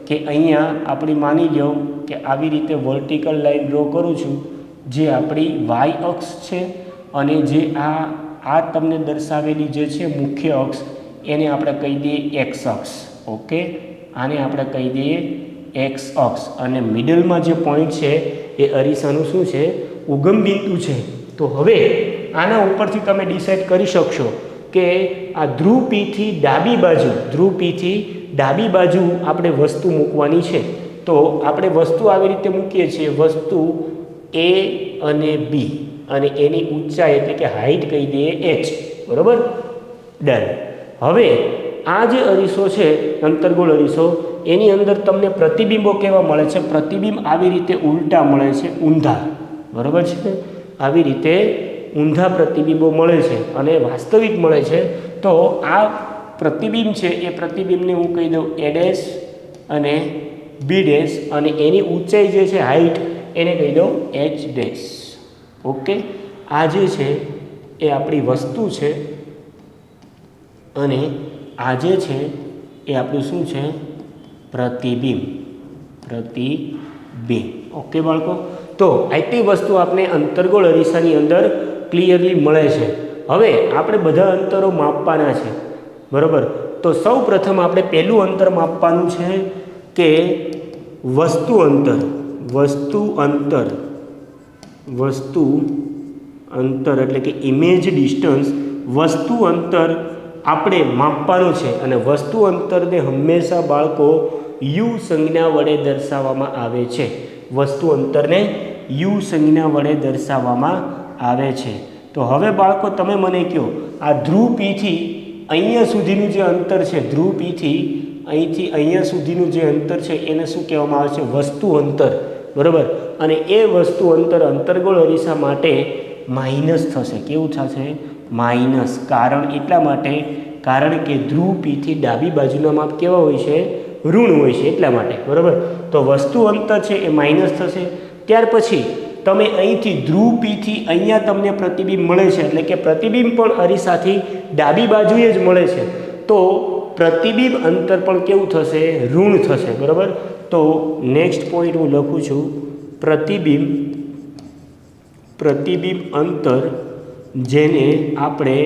કે અહીંયા આપણે માની લો કે આવી રીતે વર્ટિકલ લાઈન ડ્રો કરું છું જે આપણી વાય અક્ષ છે અને જે આ તમને દર્શાવેલી જે છે મુખ્ય અક્ષ એને આપણે કહી દઈએ એક્સ અક્ષ. ઓકે, આને આપણે કહી દઈએ એક્સ અક્ષ અને મિડલમાં જે પોઈન્ટ છે એ અરીસાનું શું છે? ઉગમ બિંદુ છે. તો હવે આના ઉપરથી તમે ડિસાઇડ કરી શકશો કે આ ધ્રુવ Pથી ડાબી બાજુ, ધ્રુવ Pથી ડાબી બાજુ આપણે વસ્તુ મૂકવાની છે. તો આપણે વસ્તુ આવી રીતે મૂકીએ છીએ, વસ્તુ A અને B અને એની ઊંચાઈ એટલે કે હાઈટ કહી દઈએ h. બરાબર, ડન. હવે આ જે અરીસો છે અંતર્ગોળ અરીસો એની અંદર તમને પ્રતિબિંબો કેવા મળે છે? પ્રતિબિંબ આવી રીતે ઉલટા મળે છે, ઊંધા. બરાબર છે, આવી રીતે ઊંધા પ્રતિબિંબો મળે છે અને વાસ્તવિક મળે છે. તો આ પ્રતિબિંબ છે એ પ્રતિબિંબને હું કહી દઉં A' અને B' અને એની ઊંચાઈ જે છે હાઈટ એને કહી દઉં H'. ઓકે, આ જે છે એ આપણી વસ્તુ છે અને આ જે છે એ આપણું શું છે? પ્રતિબિંબ. પ્રતિબિંબ. ઓકે બાળકો, તો આટલી વસ્તુ આપણે અંતર્ગોળ અરીસાની અંદર ક્લિયરલી મળે છે. હવે આપણે બધા અંતરો માપવાના છે. બરાબર, તો સૌ પ્રથમ આપણે પહેલું અંતર માપવાનું છે કે વસ્તુ અંતર. વસ્તુ અંતર એટલે કે ઇમેજ ડિસ્ટન્સ. વસ્તુ અંતર આપણે માપવાનું છે અને વસ્તુ અંતરને હંમેશા બાળકો યુ સંજ્ઞા વડે દર્શાવવામાં આવે છે. વસ્તુ અંતરને યુ સંજ્ઞા વડે દર્શાવવામાં આવે છે. તો હવે બાળકો તમે મને કહો, આ ધ્રુવ Pથી અહીંયા સુધીનું જે અંતર છે, ધ્રુવ Pથી અહીંથી અહીંયા સુધીનું જે અંતર છે એને શું કહેવામાં આવે છે? વસ્તુ અંતર. બરાબર, અને એ વસ્તુ અંતર અંતર્ગોળ અરીસા માટે માઇનસ થશે. કેવું થશે? માઇનસ. કારણ એટલા માટે કારણ કે ધ્રુવ Pથી ડાબી બાજુના માપ કેવા હોય છે? ઋણ હોય છે, એટલા માટે. બરાબર, તો વસ્તુ અંતર છે એ માઇનસ થશે. ત્યાર પછી તમે અહીંથી ધ્રુવ પીથી અહીંયા તમને પ્રતિબિંબ મળે છે, એટલે કે પ્રતિબિંબ પણ અરીસાથી ડાબી બાજુએ જ મળે છે, તો પ્રતિબિંબ અંતર પણ કેવું થશે? ઋણ થશે, બરાબર. તો નેક્સ્ટ પોઈન્ટ હું લખું છું, પ્રતિબિંબ અંતર, જેને આપણે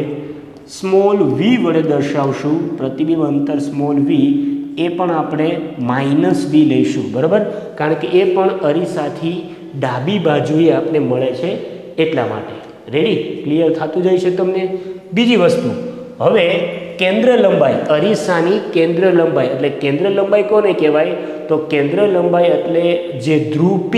સ્મોલ વી વડે દર્શાવશું. પ્રતિબિંબ અંતર સ્મોલ વી એ પણ આપણે -v લઈશું, બરાબર, કારણ કે એ પણ અરીસાથી ડાબી બાજુએ આપણે મળે છે એટલા માટે. રેડી? ક્લિયર થતું જાય છે તમને? બીજી વસ્તુ, હવે કેન્દ્ર લંબાઈ, અરીસાની કેન્દ્ર લંબાઈ, એટલે કેન્દ્ર લંબાઈ કોને કહેવાય? તો કેન્દ્ર લંબાઈ એટલે જે ધ્રુવ P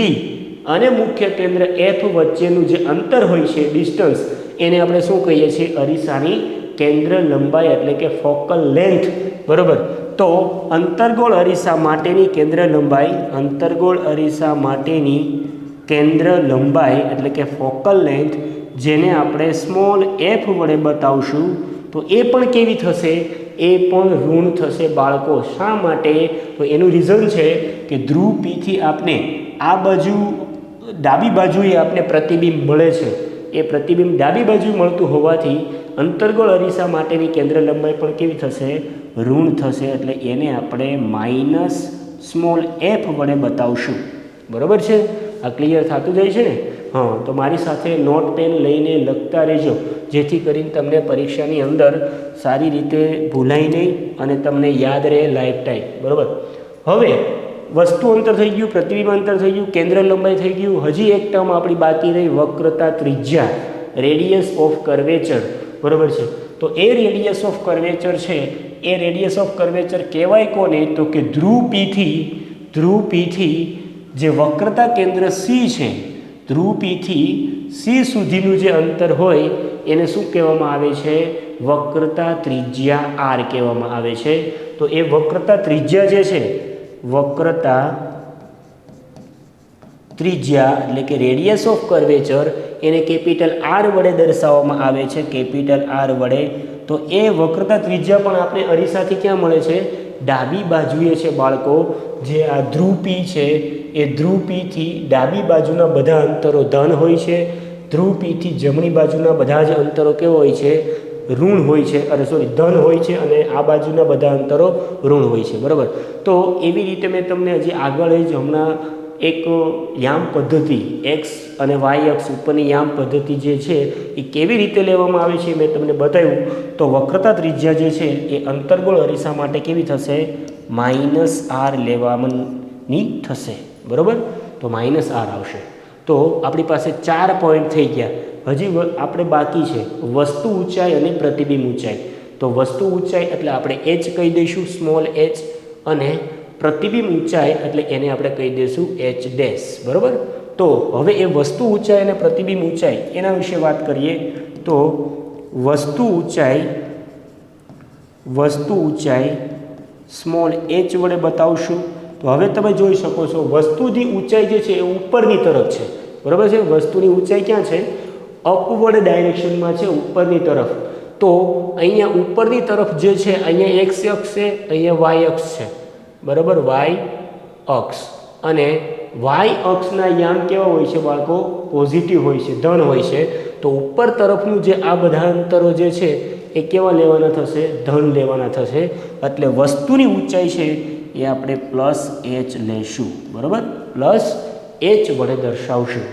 અને મુખ્ય કેન્દ્ર F વચ્ચેનું જે અંતર હોય છે, ડિસ્ટન્સ, એને આપણે શું કહીએ છીએ? અરીસાની કેન્દ્ર લંબાઈ એટલે કે ફોકલ લેન્થ, બરાબર. તો અંતર્ગોળ અરીસા માટેની કેન્દ્ર લંબાઈ, અંતર્ગોળ અરીસા માટેની કેન્દ્ર લંબાઈ એટલે કે ફોકલ લેન્થ, જેને આપણે સ્મોલ f વડે બતાવશું, તો એ પણ કેવી થશે? એ પણ ઋણ થશે બાળકો. શા માટે? તો એનું રીઝન છે કે ધ્રુવ P થી આપને આ બાજુ ડાબી બાજુએ આપને પ્રતિબિંબ મળે છે. એ પ્રતિબિંબ ડાબી બાજુ મળતું હોવાથી અંતર્ગોળ અરીસા માટેની કેન્દ્ર લંબાઈ પણ કેવી થશે? ઋણ થશે. એટલે એને આપણે માઇનસ સ્મોલ f વડે બતાવશું, બરાબર છે? આ ક્લિયર થતું જાય છે ને? હા, તો મારી સાથે નોટ પેન લઈને લખતા રહેજો, જેથી કરીને તમને પરીક્ષાની અંદર સારી રીતે ભૂલાય નહીં અને તમને યાદ રહે લાઈફ ટાઈમ, બરાબર. હવે વસ્તુ અંતર થઈ ગયું, પ્રતિબિંબ અંતર થઈ ગયું, કેન્દ્ર લંબાઈ થઈ ગયું. હજી એક ટર્મ આપણી બાકી રહી, વક્રતા ત્રિજ્યા, રેડિયસ ઓફ કર્વેચર, બરાબર છે. તો એ રેડિયસ ઓફ કર્વેચર છે, એ રેડિયસ ઓફ કર્વેચર કહેવાય કોને? તો કે ધ્રુવ P થી જે વક્રતા કેન્દ્ર C છે, ધ્રુવ P થી C સુધીનું જે અંતર હોય એને શું કહેવામાં આવે છે? વક્રતા ત્રિજ્યા R કહેવામાં આવે છે. તો એ વક્રતા ત્રિજ્યા જે છે, વક્રતા ત્રિજ્યા એટલે કે રેડિયસ ઓફ કર્વેચર, એને કેપિટલ R વડે દર્શાવવામાં આવે છે, કેપિટલ R વડે. તો એ વક્રતા ત્રિજ્યા પણ આપણે અરીસાથી ક્યાં મળે છે? ડાબી બાજુએ છે બાળકો. જે આ ધ્રુવ P છે, એ ધ્રુવ P થી ડાબી બાજુના બધા અંતરો ધન હોય છે, ધ્રુવ P થી જમણી બાજુના બધા જ અંતરો કેવો હોય છે? ઋણ હોય છે, ધન હોય છે, અને આ બાજુના બધા અંતરો ઋણ હોય છે, બરાબર. તો એવી રીતે મેં તમને હજી આગળ જ હમણાં એક યામ પદ્ધતિ, એક્સ અને વાય અક્ષ ઉપરની યામ પદ્ધતિ જે છે એ કેવી રીતે લેવામાં આવે છે મેં તમને બતાવ્યું. તો વક્રતા ત્રિજ્યા જે છે એ અંતર્ગોળ અરીસા માટે કેવી થશે? -r લેવાની થશે, બરાબર. તો -r આવશે. તો આપણી પાસે 4 પોઈન્ટ થઈ ગયા. હજી આપણે બાકી છે વસ્તુ ઊંચાઈ અને પ્રતિબિંબ ઊંચાઈ. તો વસ્તુ ઊંચાઈ એટલે આપણે h કહી દઈશું, સ્મોલ h, અને પ્રતિબિંબ ઊંચાઈ એટલે એને આપણે કહી દઈશું h', બરાબર. તો હવે એ વસ્તુ ઊંચાઈ અને પ્રતિબિંબ ઊંચાઈ એના વિશે વાત કરીએ. તો વસ્તુ ઊંચાઈ સ્મોલ h વડે બતાવશું. તો હવે તમે જોઈ શકો છો વસ્તુની ઊંચાઈ જે છે એ ઉપરની તરફ છે, બરાબર છે. વસ્તુની ઊંચાઈ ક્યાં છે? અપવર્ડ ડાયરેક્શનમાં છે, ઉપરની તરફ. તો અહીંયા ઉપરની તરફ જે છે, અહીંયા x અક્ષ છે, અહીંયા y અક્ષ છે, બરાબર, y અક્ષ. અને y અક્ષના યામ કેવા હોય છે બાળકો? પોઝિટિવ હોય છે, ધન હોય છે. તો ઉપર તરફનું જે આ બધા અંતરો જે છે એ કેવા લેવાના થશે? ધન લેવાના થશે. એટલે વસ્તુની ઊંચાઈ છે એ આપણે +h લઈશું, બરાબર, +h વડે દર્શાવશું.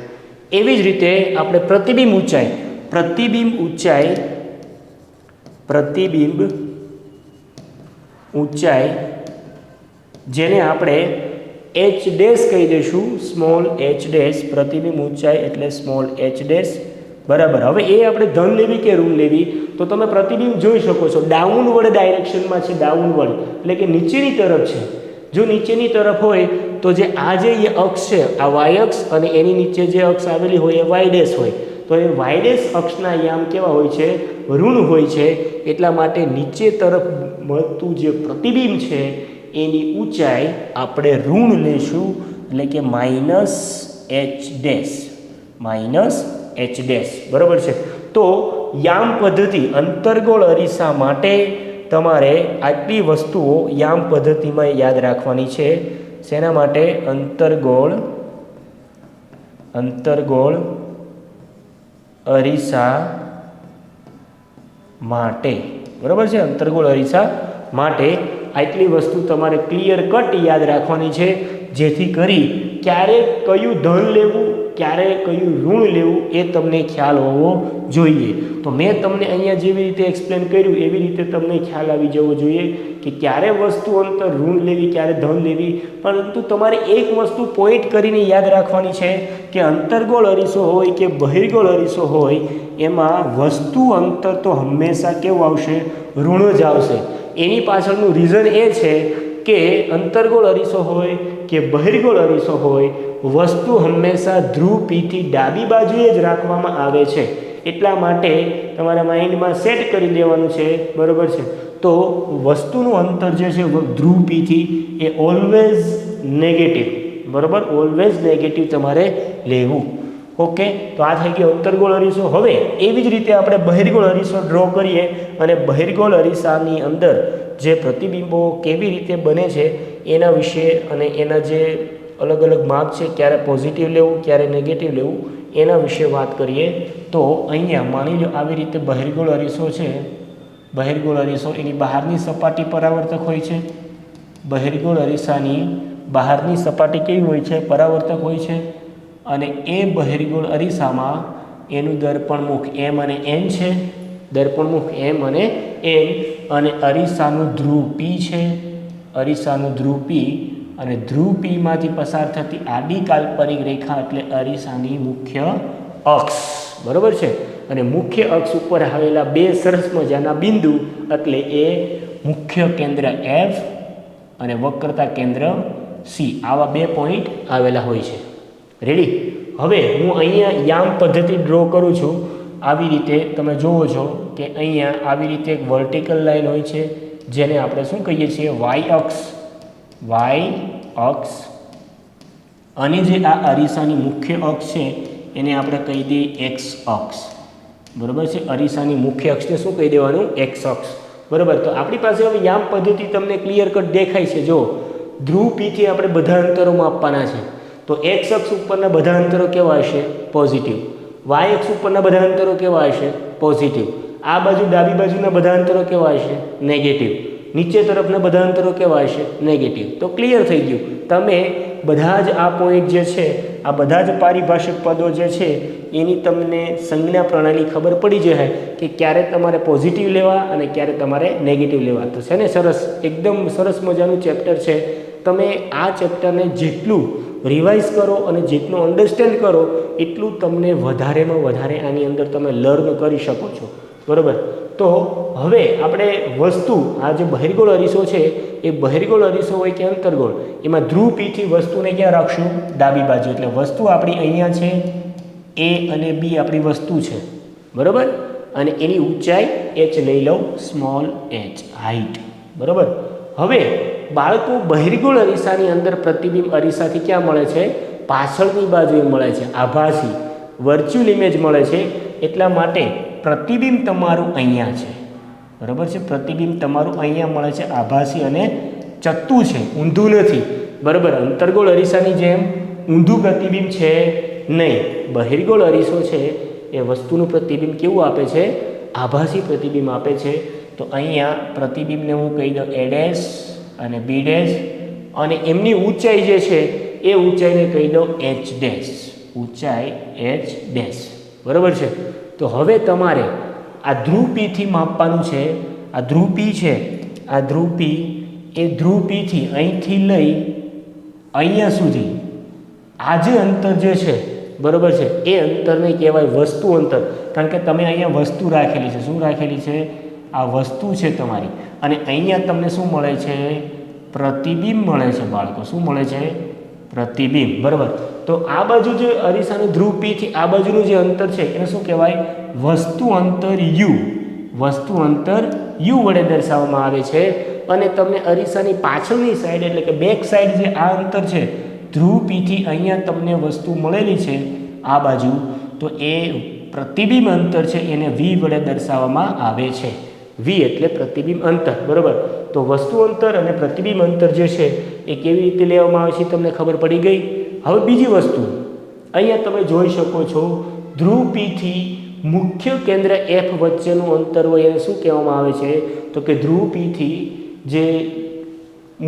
એવી જ રીતે આપણે પ્રતિબિંબ ઊંચાઈ જેને આપણે h' કહી દઈશું, સ્મોલ h'. પ્રતિબિંબ ઊંચાઈ એટલે સ્મોલ h', બરાબર. હવે એ આપણે ધન લેવી કે ઋણ લેવી? તો તમે પ્રતિબિંબ જોઈ શકો છો ડાઉનવર્ડ ડાયરેક્શનમાં છે, ડાઉનવર્ડ એટલે કે નીચેની તરફ છે. જો નીચેની તરફ હોય તો જે આ જે અક્ષ છે, આ y અક્ષ, અને એની નીચે જે અક્ષ આવેલી હોય એ y' હોય. તો એ y' અક્ષના યામ કેવા હોય છે? ઋણ હોય છે. એટલા માટે નીચે તરફ મળતું જે પ્રતિબિંબ છે એની ઊંચાઈ આપણે ઋણ લેશું, એટલે કે -h', બરાબર છે. તો યામ પદ્ધતિ અંતર્ગોળ અરીસા માટે તમારે આટલી વસ્તુઓ યામ પદ્ધતિમાં યાદ રાખવાની છે. શેના માટે? અંતર્ગોળ અંતર્ગોળ અરીસા માટે, બરાબર છે, અંતર્ગોળ અરીસા માટે આટલી વસ્તુ તમારે ક્લિયર કટ યાદ રાખવાની છે, જેથી કરી ક્યારે કયું ધન લેવું, ક્યારે કયું ઋણ લેવું એ તમને ખ્યાલ હોવો જોઈએ. તો મેં તમને અહીંયા જેવી રીતે એક્સપ્લેન કર્યું એવી રીતે તમને ખ્યાલ આવી જવો જોઈએ કે ક્યારે વસ્તુ અંતર ઋણ લેવી, ક્યારે ધન લેવી. પરંતુ તમારે એક વસ્તુ પોઈન્ટ કરીને યાદ રાખવાની છે કે અંતર્ગોળ અરીસો હોય કે બહિર્ગોળ અરીસો હોય એમાં વસ્તુ અંતર તો હંમેશા કેવું આવશે? ઋણ જ આવશે. એની પાછળનું રીઝન એ છે કે અંતર્ગોળ અરીસો હોય કે બહિર્ગોળ અરીસો હોય, વસ્તુ હંમેશા ધ્રુવ પીથી ડાબી બાજુએ જ રાખવામાં આવે છે. એટલા માટે તમારા માઇન્ડમાં સેટ કરી દેવાનું છે, બરાબર છે. તો વસ્તુનું અંતર જે છે ધ્રુવ પીથી એ ઓલવેઝ નેગેટિવ, બરાબર, ઓલવેઝ નેગેટિવ તમારે લેવું. ઓકે, તો આ થઈ ગયો અંતર્ગોળ અરીસો. હવે એવી જ રીતે આપણે બહિર્ગોળ અરીસો ડ્રો કરીએ અને બહિર્ગોળ અરીસાની અંદર જે પ્રતિબિંબો કેવી રીતે બને છે એના વિશે અને એના જે અલગ અલગ માપ છે, ક્યારે પોઝિટિવ લેવું, ક્યારે નેગેટિવ લેવું, એના વિશે વાત કરીએ. તો અહીંયા માની લો આવી રીતે બહિર્ગોળ અરીસો છે. બહિર્ગોળ અરીસો એની બહારની સપાટી પરાવર્તક હોય છે. બહિર્ગોળ અરીસાની બહારની સપાટી કેવી હોય છે? પરાવર્તક હોય છે. અને એ બહિર્ગોળ અરીસામાં એનું દર્પણમુખ M અને N છે. દર્પણમુખ M અને N, અને અરીસાનું ધ્રુવ P છે. અરીસાનું ધ્રુવ P, અને ધ્રુવ Pમાંથી પસાર થતી આડી કાલ્પનિક રેખા એટલે અરીસાની મુખ્ય અક્ષ, બરાબર છે. અને મુખ્ય અક્ષ ઉપર આવેલા બે સરસ મજાના બિંદુ એટલે એ મુખ્ય કેન્દ્ર F અને વક્રતા કેન્દ્ર C, આવા બે પોઈન્ટ આવેલા હોય છે. રેડી? હવે હું અહીંયા યામ પદ્ધતિ ડ્રો કરું છું. આવી રીતે તમે જુઓ છો કે અહીંયા આવી રીતે એક વર્ટિકલ લાઈન હોય છે જેને આપણે શું કહીએ છીએ? વાય અક્ષ. વાય અક્ષ. અને જે આ અરીસાની મુખ્ય અક્ષ છે એને આપણે કહી દઈએ એક્સ અક્ષ, બરાબર છે. અરીસાની મુખ્ય અક્ષને શું કહી દેવાનું? એક્સ અક્ષ, બરાબર. તો આપણી પાસે હવે યામ પદ્ધતિ તમને ક્લિયર કટ દેખાય છે. જો ધ્રુવ પીથી આપણે બધા અંતરો માપવાના છે, તો એક્સ અક્ષ ઉપરના બધા અંતરો કેવા હશે? પોઝિટિવ. વાય અક્ષ ઉપરના બધા અંતરો કેવા હશે? પોઝિટિવ. આ બાજુ ડાબી બાજુના બધા અંતરો કેવા હશે? નેગેટિવ. નીચે તરફના બધા અંતરો કેવા હશે? નેગેટિવ. તો ક્લિયર થઈ ગયું. તમે બધા જ આ પોઈન્ટ જે છે, આ બધા જ પારિભાષિક પદો જે છે એની તમને સંજ્ઞા પ્રણાલી ખબર પડી જાય કે ક્યારે તમારે પોઝિટિવ લેવા અને ક્યારે તમારે નેગેટિવ લેવા. તો છે ને સરસ, એકદમ સરસ મજાનું ચેપ્ટર છે. તમે આ ચેપ્ટરને જેટલું રિવાઇઝ કરો અને જેટલું અન્ડરસ્ટેન્ડ કરો એટલું તમને વધારેમાં વધારે આની અંદર તમે લર્ન કરી શકો છો, બરાબર. તો હવે આપણે વસ્તુ, આ જે બહિર્ગોળ અરીસો છે એ બહિર્ગોળ અરીસો હોય કે અંતર્ગોળ, એમાં ધ્રુવ પીથી વસ્તુને ક્યાં રાખશું? ડાબી બાજુ. એટલે વસ્તુ આપણી અહીંયા છે, A અને B આપણી વસ્તુ છે, બરાબર. અને એની ઊંચાઈ h લઈ લઉં, સ્મોલ h, હાઈટ, બરાબર. હવે બાળકો બહિર્ગોળ અરીસાની અંદર પ્રતિબિંબ અરીસાથી ક્યાં મળે છે? પાછળની બાજુએ મળે છે, આભાસી વર્ચ્યુઅલ ઇમેજ મળે છે. એટલા માટે પ્રતિબિંબ તમારું અહીંયા છે, બરાબર છે. પ્રતિબિંબ તમારું અહીંયા મળે છે, આભાસી અને ચત્તું છે, ઊંધું નથી, બરાબર. અંતર્ગોળ અરીસાની જેમ ઊંધું પ્રતિબિંબ છે નહીં. બહિર્ગોળ અરીસો છે એ વસ્તુનું પ્રતિબિંબ કેવું આપે છે? આભાસી પ્રતિબિંબ આપે છે. તો અહીંયા પ્રતિબિંબને હું કહી દઉં A ડેશ અને B ડેશ, અને એમની ઊંચાઈ જે છે એ ઊંચાઈને કહી દઉં H ડેશ. ઊંચાઈ H ડેશ, બરાબર છે. તો હવે તમારે આ ધ્રુવ Pથી માપવાનું છે. આ ધ્રુવ P છે, આ ધ્રુવ P, એ ધ્રુવ Pથી અહીંથી લઈ અહીંયા સુધી આ જે અંતર જે છે, બરાબર છે, એ અંતરને કહેવાય વસ્તુ અંતર. કારણ કે તમે અહીંયા વસ્તુ રાખેલી છે. શું રાખેલી છે? આ વસ્તુ છે તમારી. અને અહીંયા તમને શું મળે છે? પ્રતિબિંબ મળે છે બાળકો. શું મળે છે? પ્રતિબિંબ, બરાબર. તો આ બાજુ જે અરીસાનું ધ્રુવ Pથી આ બાજુનું જે અંતર છે એને શું કહેવાય? વસ્તુ અંતર U. વસ્તુ અંતર U વડે દર્શાવવામાં આવે છે. અને તમને અરીસાની પાછળની સાઈડ એટલે કે બેક સાઈડ જે આ અંતર છે ધ્રુવ Pથી અહીંયા તમને વસ્તુ મળેલી છે આ બાજુ, તો એ પ્રતિબિંબ અંતર છે એને V વડે દર્શાવવામાં આવે છે. V એટલે પ્રતિબિંબ અંતર, બરાબર. તો વસ્તુ અંતર અને પ્રતિબિંબ અંતર જે છે એ કેવી રીતે લેવામાં આવે છે તમને ખબર પડી ગઈ. હવે બીજી વસ્તુ, અહીંયા તમે જોઈ શકો છો ધ્રુવ P થી મુખ્ય કેન્દ્ર F વચ્ચેનું અંતર હોય એને શું કહેવામાં આવે છે? તો કે ધ્રુવ P થી જે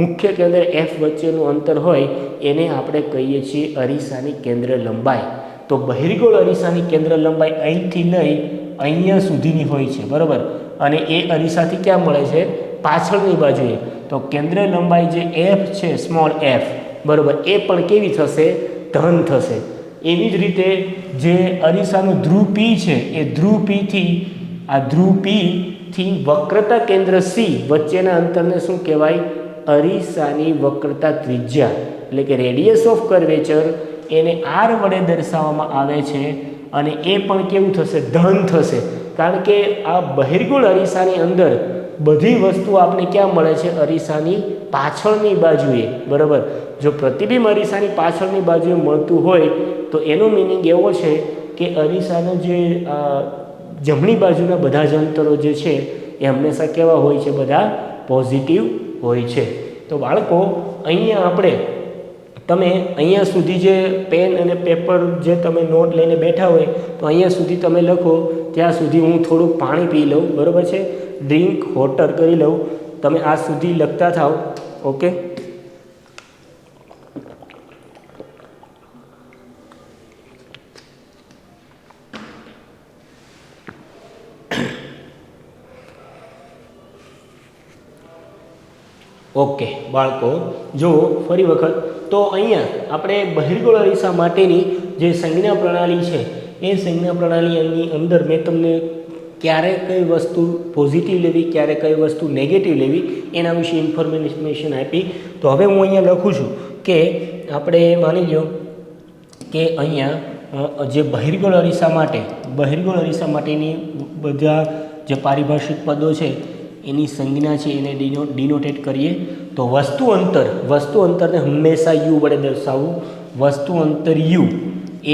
મુખ્ય કેન્દ્ર F વચ્ચેનું અંતર હોય એને આપણે કહીએ છીએ અરીસાની કેન્દ્ર લંબાઈ. તો બહિર્ગોળ અરીસાની કેન્દ્ર લંબાઈ અહીંથી લઈ અહીંયા સુધીની હોય છે, બરાબર. અને એ અરીસાથી ક્યાં મળે છે? પાછળની બાજુએ. તો કેન્દ્ર લંબાઈ જે F છે, સ્મોલ f, બરાબર, એ પણ કેવી થશે? ધન થશે. એવી જ રીતે જે અરીસાનું ધ્રુવ P છે એ ધ્રુવ P થી વક્રતા કેન્દ્ર C વચ્ચેના અંતરને શું કહેવાય? અરીસાની વક્રતા ત્રિજ્યા, એટલે કે રેડિયસ ઓફ કર્વેચર, એને r વડે દર્શાવવામાં આવે છે. અને એ પણ કેવું થશે? ધન થશે. કારણ કે આ બહિર્ગોળ અરીસાની અંદર બધી વસ્તુ આપણે ક્યાં મળે છે? અરીસાની પાછળની બાજુએ, બરાબર. જો પ્રતિબિંબ અરીસાની પાછળની બાજુએ મળતું હોય તો એનો મિનિંગ એવો છે કે અરીસાના જે જમણી બાજુના બધા જ અંતરો જે છે એ હંમેશા કેવા હોય છે? બધા પોઝિટિવ હોય છે. તો બાળકો, અહીંયા આપણે તમે અહીંયા સુધી જે પેન અને પેપર જે તમે નોટ લઈને બેઠા હોય તો અહીંયા સુધી તમે લખો, ત્યાં સુધી હું થોડુંક પાણી પી લઉં, બરાબર છે, ડ્રિંક વોટર કરી લઉં. તમે આ સુધી લખતા થાઓ. ઓકે, ઓકે બાળકો, જુઓ ફરી વખત. તો અહીંયા આપણે બહિર્ગોળ અરીસા માટેની જે સંજ્ઞા પ્રણાલી છે એ સંજ્ઞા પ્રણાલીની અંદર મેં તમને ક્યારે કઈ વસ્તુ પોઝિટિવ લેવી, ક્યારે કઈ વસ્તુ નેગેટિવ લેવી એના વિશે ઇન્ફોર્મેશન આપી. તો હવે હું અહીંયા લખું છું કે આપણે માની લો કે અહીંયા જે બહિર્ગોળ અરીસા માટેની બધા જે પારિભાષિક પદો છે એની સંજ્ઞા છે એને ડિનોટેટ કરીએ. તો વસ્તુ અંતરને હંમેશા u વડે દર્શાવવું. વસ્તુ અંતર u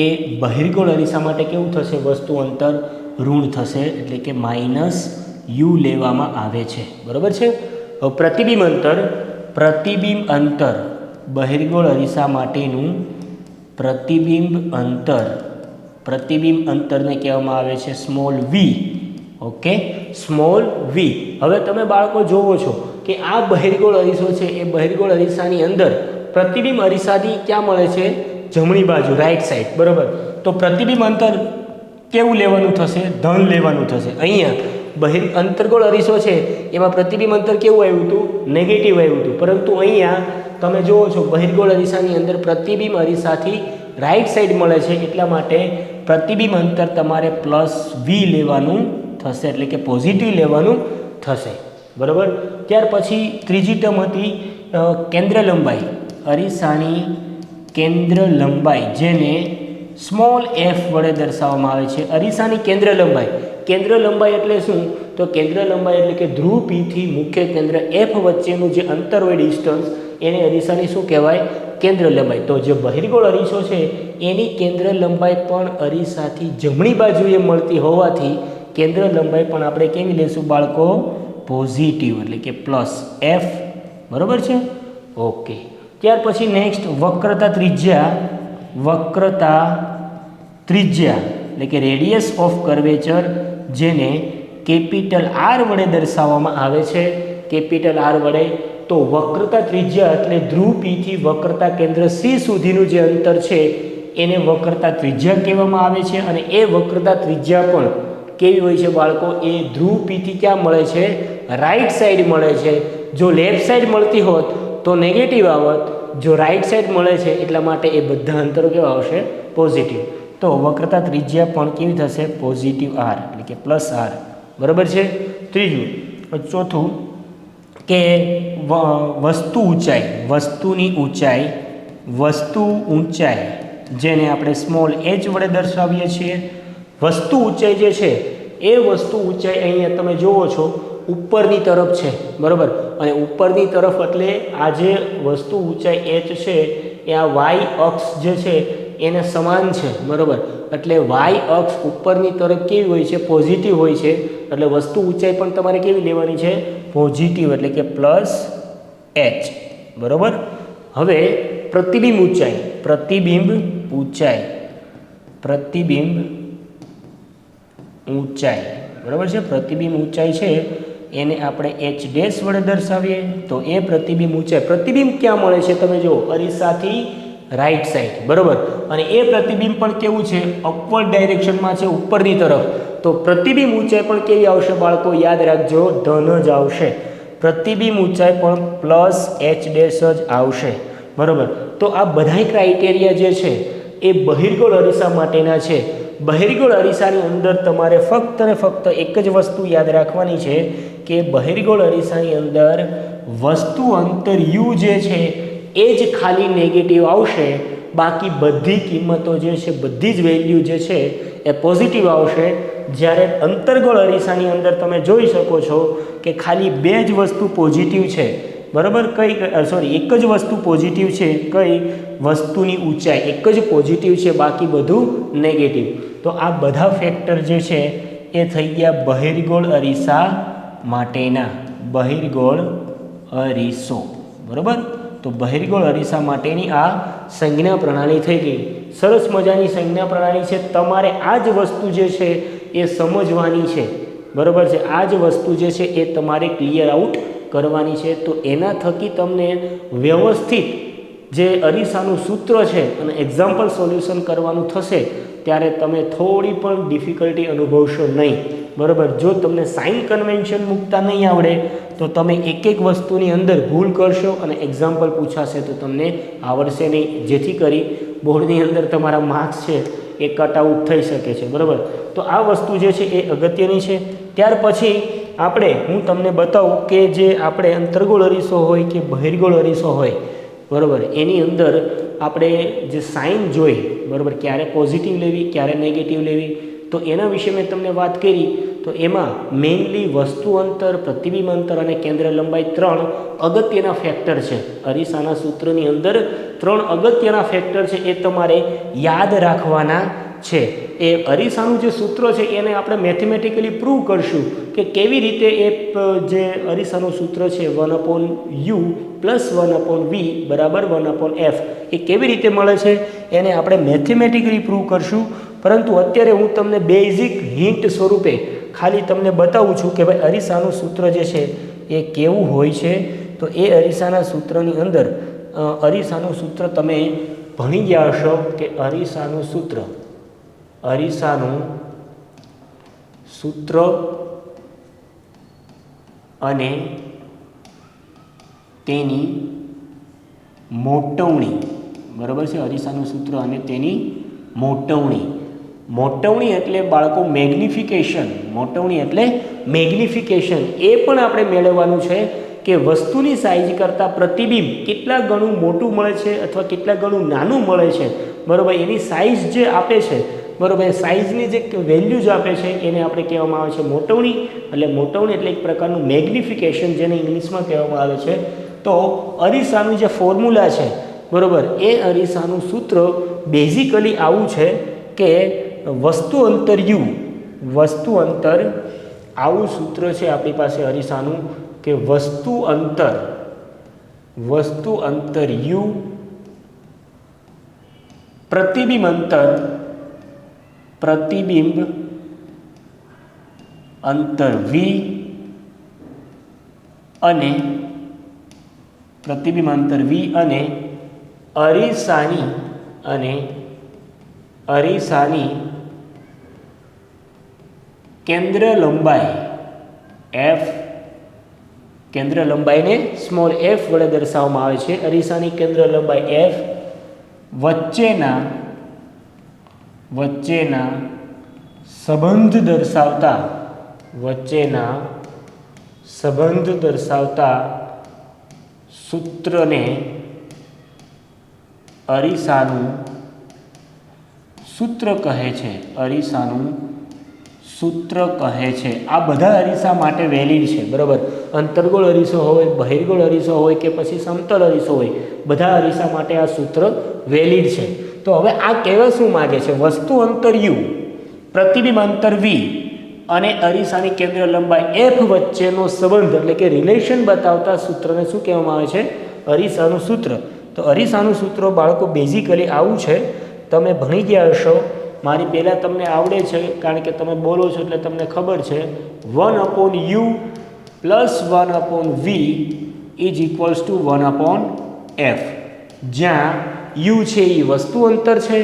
એ બહિર્ગોળ અરીસા માટે કેવું થશે? વસ્તુ અંતર ઋણ થશે, એટલે કે -u લેવામાં આવે છે, બરાબર છે. પ્રતિબિંબ અંતર બહિર્ગોળ અરીસા માટેનું પ્રતિબિંબ અંતરને કહેવામાં આવે છે small v. Okay, small v. હવે તમે બાળકો જોવો છો કે આ બહિર્ગોળ અરીસો છે એ બહિર્ગોળ અરીસાની અંદર પ્રતિબિંબ અરીસાની ક્યાં મળે છે? જમણી બાજુ, રાઈટ સાઈડ, બરાબર. તો પ્રતિબિંબ અંતર કેવું લેવાનું થશે? ધન લેવાનું થશે. અહીંયા અંતર્ગોળ અરીસો છે એમાં પ્રતિબિંબ અંતર કેવું આવ્યું હતું? નેગેટિવ આવ્યું હતું. પરંતુ અહીંયા તમે જુઓ છો બહિર્ગોળ અરીસાની અંદર પ્રતિબિંબ અરીસાથી રાઈટ સાઈડ મળે છે, એટલા માટે પ્રતિબિંબ અંતર તમારે +v લેવાનું થશે, એટલે કે પોઝિટિવ લેવાનું થશે, બરાબર. ત્યાર પછી ત્રીજી ટર્મ હતી કેન્દ્ર લંબાઈ. અરીસાની કેન્દ્ર લંબાઈ, જેને સ્મોલ f વડે દર્શાવવામાં આવે છે. અરીસાની કેન્દ્ર લંબાઈ એટલે શું? તો કેન્દ્ર લંબાઈ એટલે કે ધ્રુવ P થી મુખ્ય કેન્દ્ર F વચ્ચેનું જે અંતર હોય, ડિસ્ટન્સ, એને અરીસાની શું કહેવાય? કેન્દ્ર લંબાઈ. તો જે બહિર્ગોળ અરીસો છે એની કેન્દ્ર લંબાઈ પણ અરીસાથી જમણી બાજુએ મળતી હોવાથી કેન્દ્ર લંબાઈ પણ આપણે કેવી લેશું બાળકો? પોઝિટિવ, એટલે કે +f, બરાબર છે. ઓકે, ત્યાર પછી નેક્સ્ટ વક્રતા ત્રિજ્યા એટલે કે રેડિયસ ઓફ કર્વેચર, જેને કેપિટલ R વડે દર્શાવવામાં આવે છે. કેપિટલ R વડે. તો વક્રતા ત્રિજ્યા એટલે ધ્રુવ P થી વક્રતા કેન્દ્ર C સુધીનું જે અંતર છે એને વક્રતા ત્રિજ્યા કહેવામાં આવે છે. અને એ વક્રતા ત્રિજ્યા પણ કેવી હોય છે બાળકો? એ ધ્રુવ P થી ક્યાં મળે છે? રાઈટ સાઈડ મળે છે. જો લેફ્ટ સાઈડ મળતી હોત તો નેગેટિવ આવત, જો રાઈટ સાઈડ મળે છે એટલા માટે એ બધા અંતરો કેવા આવશે? પોઝિટિવ. તો વક્રતા ત્રિજ્યા પણ કેવી થશે? પોઝિટિવ r, એટલે કે +r, બરાબર છે. ત્રીજું. ચોથું કે વસ્તુ ઊંચાઈ, જેને આપણે સ્મોલ h વડે દર્શાવીએ છીએ. વસ્તુ ઊંચાઈ જે છે એ વસ્તુ ઊંચાઈ અહીંયા તમે જુઓ છો ઉપરની તરફ છે, બરાબર. અને ઉપરની તરફ એટલે આ જે વસ્તુ ઊંચાઈ h છે એ આ y અક્ષ જે છે એને સમાન છે, બરાબર. એટલે y અક્ષ ઉપરની તરફ કેવી હોય છે? પોઝિટિવ હોય છે. એટલે વસ્તુ ઊંચાઈ પણ તમારે કેવી લેવાની છે? પોઝિટિવ, એટલે કે +h, બરાબર. હવે પ્રતિબિંબ ઊંચાઈ પ્રતિબિંબ ઊંચાઈ, બરાબર છે. પ્રતિબિંબ ઊંચાઈ છે એને આપણે h ડેશ વડે દર્શાવીએ તો એ પ્રતિબિંબ ઊંચાઈ. પ્રતિબિંબ ક્યાં મળે છે તમે જુઓ, અરીસાથી રાઈટ સાઈડ, બરાબર. અને એ પ્રતિબિંબ પણ કેવું છે, અપવર્ડ ડાયરેક્શનમાં છે, ઉપરની તરફ. તો પ્રતિબિંબ ઊંચાઈ પણ કેવી આવશે બાળકો, યાદ રાખજો, ધન જ આવશે. પ્રતિબિંબ ઊંચાઈ પણ પ્લસ h ડેશ જ આવશે, બરાબર. તો આ બધા ક્રાઇટેરિયા જે છે એ બહિર્ગોળ અરીસા માટેના છે. બહિર્ગોળ અરીસાની અંદર તમારે ફક્ત ને ફક્ત એક જ વસ્તુ યાદ રાખવાની છે કે બહિર્ગોળ અરીસાની અંદર વસ્તુ અંતર u જે છે એ જ ખાલી નેગેટિવ આવશે, બાકી બધી કિંમતો જે છે, બધી જ વેલ્યુ જે છે એ પોઝિટિવ આવશે. જ્યારે અંતર્ગોળ અરીસાની અંદર તમે જોઈ શકો છો કે ખાલી બે જ વસ્તુ પોઝિટિવ છે, બરાબર. એક જ વસ્તુ પોઝિટિવ છે, કઈ વસ્તુની ઊંચાઈ એક જ પોઝિટિવ છે, બાકી બધું નેગેટિવ. તો આ બધા ફેક્ટર જે છે એ થઈ ગયા બહિર્ગોળ અરીસા માટેના. બહિર્ગોળ અરીસો, બરાબર. તો બહિર્ગોળ અરીસા માટેની આ સંજ્ઞા પ્રણાલી થઈ ગઈ. સરસ મજાની સંજ્ઞા પ્રણાલી છે. તમારે આ જ વસ્તુ જે છે એ સમજવાની છે, બરાબર છે. આ જ વસ્તુ જે છે એ તમારે ક્લિયર આઉટ કરવાની છે. તો એના થકી તમને વ્યવસ્થિત જે અરીસાનું સૂત્ર છે અને એક્ઝામ્પલ સોલ્યુશન કરવાનું થશે ત્યારે તમે થોડી પણ ડિફિકલ્ટી અનુભવશો નહીં, બરાબર. જો તમને સાઇન કન્વેન્શન મૂકતા નહીં આવડે તો તમે એક એક વસ્તુની અંદર ભૂલ કરશો અને એક્ઝામ્પલ પૂછાશે તો તમને આવડશે નહીં, જેથી કરી બોર્ડની અંદર તમારા માર્ક્સ છે એ કટ આઉટ થઈ શકે છે, બરાબર. તો આ વસ્તુ જે છે એ અગત્યની છે. ત્યાર પછી હું તમને બતાવું કે જે આપણે અંતર્ગોળ અરીસો હોય કે બહિર્ગોળ અરીસો હોય, બરાબર, એની અંદર આપણે જે સાઇન જોઈ, બરાબર, ક્યારે પોઝિટિવ લેવી ક્યારે નેગેટિવ લેવી, તો એના વિશે મેં તમને વાત કરી. તો એમાં મેઇનલી વસ્તુ અંતર, પ્રતિબિંબ અંતર અને કેન્દ્ર લંબાઈ 3 અગત્યના ફેક્ટર છે. અરીસાના સૂત્રની અંદર 3 અગત્યના ફેક્ટર છે એ તમારે યાદ રાખવાના છે. એ અરીસાનું જે સૂત્ર છે એને આપણે મેથેમેટિકલી પ્રૂવ કરશું કે કેવી રીતે એ જે અરીસાનું સૂત્ર છે 1/u + 1/v બરાબર 1/f એ કેવી રીતે મળે છે એને આપણે મેથેમેટિકલી પ્રૂવ કરશું. પરંતુ અત્યારે હું તમને બેઝિક હિન્ટ સ્વરૂપે ખાલી તમને બતાવું છું કે ભાઈ અરીસાનું સૂત્ર જે છે એ કેવું હોય છે. તો એ અરીસાના સૂત્રની અંદર અરીસાનું સૂત્ર તમે ભણી ગયા હશો કે અરીસાનું સૂત્ર અને તેની મોટવણી, બરાબર છે. અરીસાનું સૂત્ર અને તેની મોટવણી એટલે બાળકો મેગ્નિફિકેશન. મોટવણી એટલે મેગ્નિફિકેશન. એ પણ આપણે મેળવવાનું છે કે વસ્તુની સાઇઝ કરતાં પ્રતિબિંબ કેટલા ગણું મોટું મળે છે અથવા કેટલા ગણું નાનું મળે છે, બરાબર. એની સાઇઝ જે આપે છે, બરાબર, સાઇઝની જે વેલ્યુ જ આપે છે એને આપણે કહેવામાં આવે છે મોટવણી. એટલે મોટવણી એટલે એક પ્રકારનું મેગ્નિફિકેશન, જેને ઇંગ્લિશમાં કહેવામાં આવે છે. તો અરીસાનું જે ફોર્મ્યુલા છે, બરાબર, એ અરીસાનું સૂત્ર બેઝિકલી આવું છે કે વસ્તુ અંતર આવું સૂત્ર છે આપણી પાસે અરીસાનું કે વસ્તુ અંતર u, પ્રતિબિંબ અંતર v અને અરીસાની કેન્દ્ર લંબાઈ f. કેન્દ્ર લંબાઈને સ્મોલ f વડે દર્શાવવામાં આવે છે. અરીસાની કેન્દ્ર લંબાઈ f વચ્ચેના સંબંધ દર્શાવતા સૂત્રને અરીસાનું સૂત્ર કહે છે. આ બધા અરીસા માટે વેલિડ છે, બરાબર. અંતર્ગોળ અરીસો હોય, બહિર્ગોળ અરીસો હોય કે પછી સમતલ અરીસો હોય, બધા અરીસા માટે આ સૂત્ર વેલિડ છે. તો હવે આ કહેવા શું માગે છે? વસ્તુ અંતર u, પ્રતિબિંબ અંતર v અને અરીસાની કેન્દ્ર લંબાઈ f વચ્ચેનો સંબંધ એટલે કે રિલેશન બતાવતા સૂત્રને શું કહેવામાં આવે છે? અરીસાનું સૂત્ર. તો અરીસાનું સૂત્ર બાળકો બેઝિકલી આવું છે. તમે ભણી ગયા હશો મારી પહેલાં તમને આવડે છે કારણ કે તમે બોલો છો એટલે તમને ખબર છે 1/u plus 1/v is equals to 1/f, જ્યાં u છે એ વસ્તુ અંતર છે,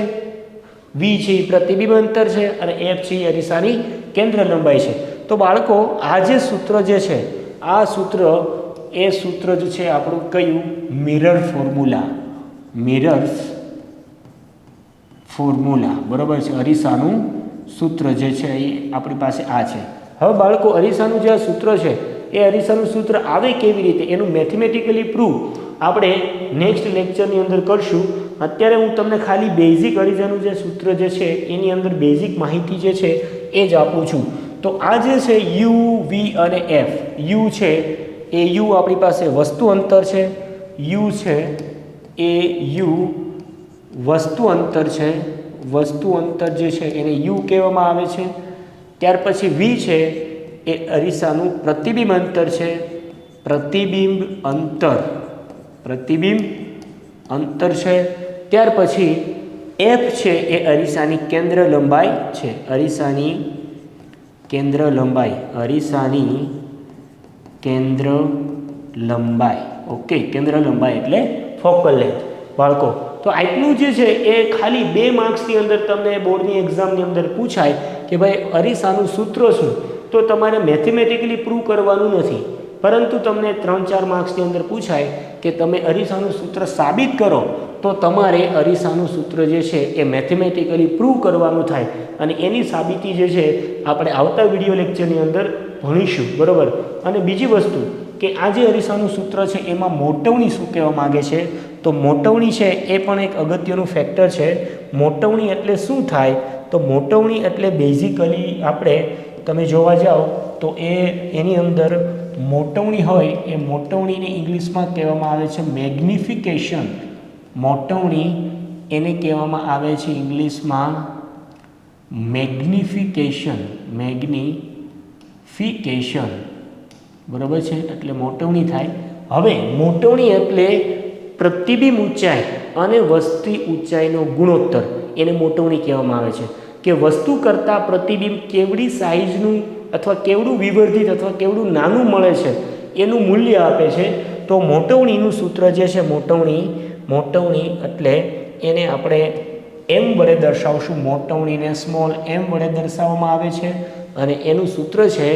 v છે એ પ્રતિબિંબ અંતર છે અને f છે એ અરીસાની કેન્દ્ર લંબાઈ છે. તો બાળકો આ જે સૂત્ર જે છે આ સૂત્ર જે છે આપણું કયું મિરર ફોર્મ્યુલા બરાબર છે. અરીસાનું સૂત્ર જે છે એ આપણી પાસે આ છે. હવે બાળકો અરીસાનું જે આ સૂત્ર છે એ અરીસાનું સૂત્ર આવે કેવી રીતે એનું મેથેમેટિકલી પ્રૂફ આપણે નેક્સ્ટ લેક્ચરની અંદર કરશું. અત્યારે હું તમને ખાલી બેઝિક અરીસાનું જે સૂત્ર જે છે એની અંદર બેઝિક માહિતી જે છે એ જ આપું છું. તો આ જે છે યુ, વી અને એફ, યુ છે એ યુ આપણી પાસે વસ્તુ અંતર છે, યુ છે એ યુ વસ્તુ અંતર છે, વસ્તુ અંતર જે છે એને યુ કહેવામાં આવે છે. ત્યાર પછી વી છે એ અરીસાનું પ્રતિબિંબ અંતર છે, પ્રતિબિંબ અંતર છે. ત્યાર પછી એફ છે એ અરીસાની કેન્દ્ર લંબાઈ છે, અરીસાની કેન્દ્ર લંબાઈ. ઓકે, કેન્દ્ર લંબાઈ એટલે ફોકલ લેન્થ. બાળકો તો આટલું જે છે એ ખાલી 2 માર્ક્સની અંદર તમને બોર્ડની એક્ઝામની અંદર પૂછાય કે ભાઈ અરીસાનું સૂત્ર શું, તો તમારે મેથેમેટિકલી પ્રૂવ કરવાનું નથી, પરંતુ તમને 3-4 માર્ક્સની અંદર પૂછાય કે તમે અરીસાનું સૂત્ર સાબિત કરો, તો તમારે અરીસાનું સૂત્ર જે છે એ મેથેમેટિકલી પ્રૂવ કરવાનું થાય અને એની સાબિતી જે છે આપણે આવતા વિડીયો લેક્ચરની અંદર ભણીશું, બરાબર. અને બીજી વસ્તુ કે આ જે અરીસાનું સૂત્ર છે એમાં મોટવણી શું કહેવા માગે છે, તો મોટવણી છે એ પણ એક અગત્યનું ફેક્ટર છે. મોટવણી એટલે શું થાય, તો મોટવણી એટલે બેઝિકલી આપણે તમે જોવા જાઓ તો એની અંદર મોટવણી હોય એ મોટવણીને ઇંગ્લિશમાં કહેવામાં આવે છે મેગ્નિફિકેશન. મોટવણી એને કહેવામાં આવે છે ઇંગ્લિશમાં મેગ્નિફિકેશન, બરાબર છે. એટલે મોટવણી થાય. હવે મોટવણી એટલે પ્રતિબિંબ ઊંચાઈ અને વસ્તી ઊંચાઈનો ગુણોત્તર, એને મોટવણી કહેવામાં આવે છે. કે વસ્તુ કરતાં પ્રતિબિંબ કેવડી સાઇઝનું અથવા કેવડું વિવર્ધિત અથવા કેવડું નાનું મળે છે એનું મૂલ્ય આપે છે. તો મોટવણીનું સૂત્ર જે છે મોટવણી એટલે એને આપણે એમ વડે દર્શાવશું. મોટવણીને સ્મોલ એમ વડે દર્શાવવામાં આવે છે અને એનું સૂત્ર છે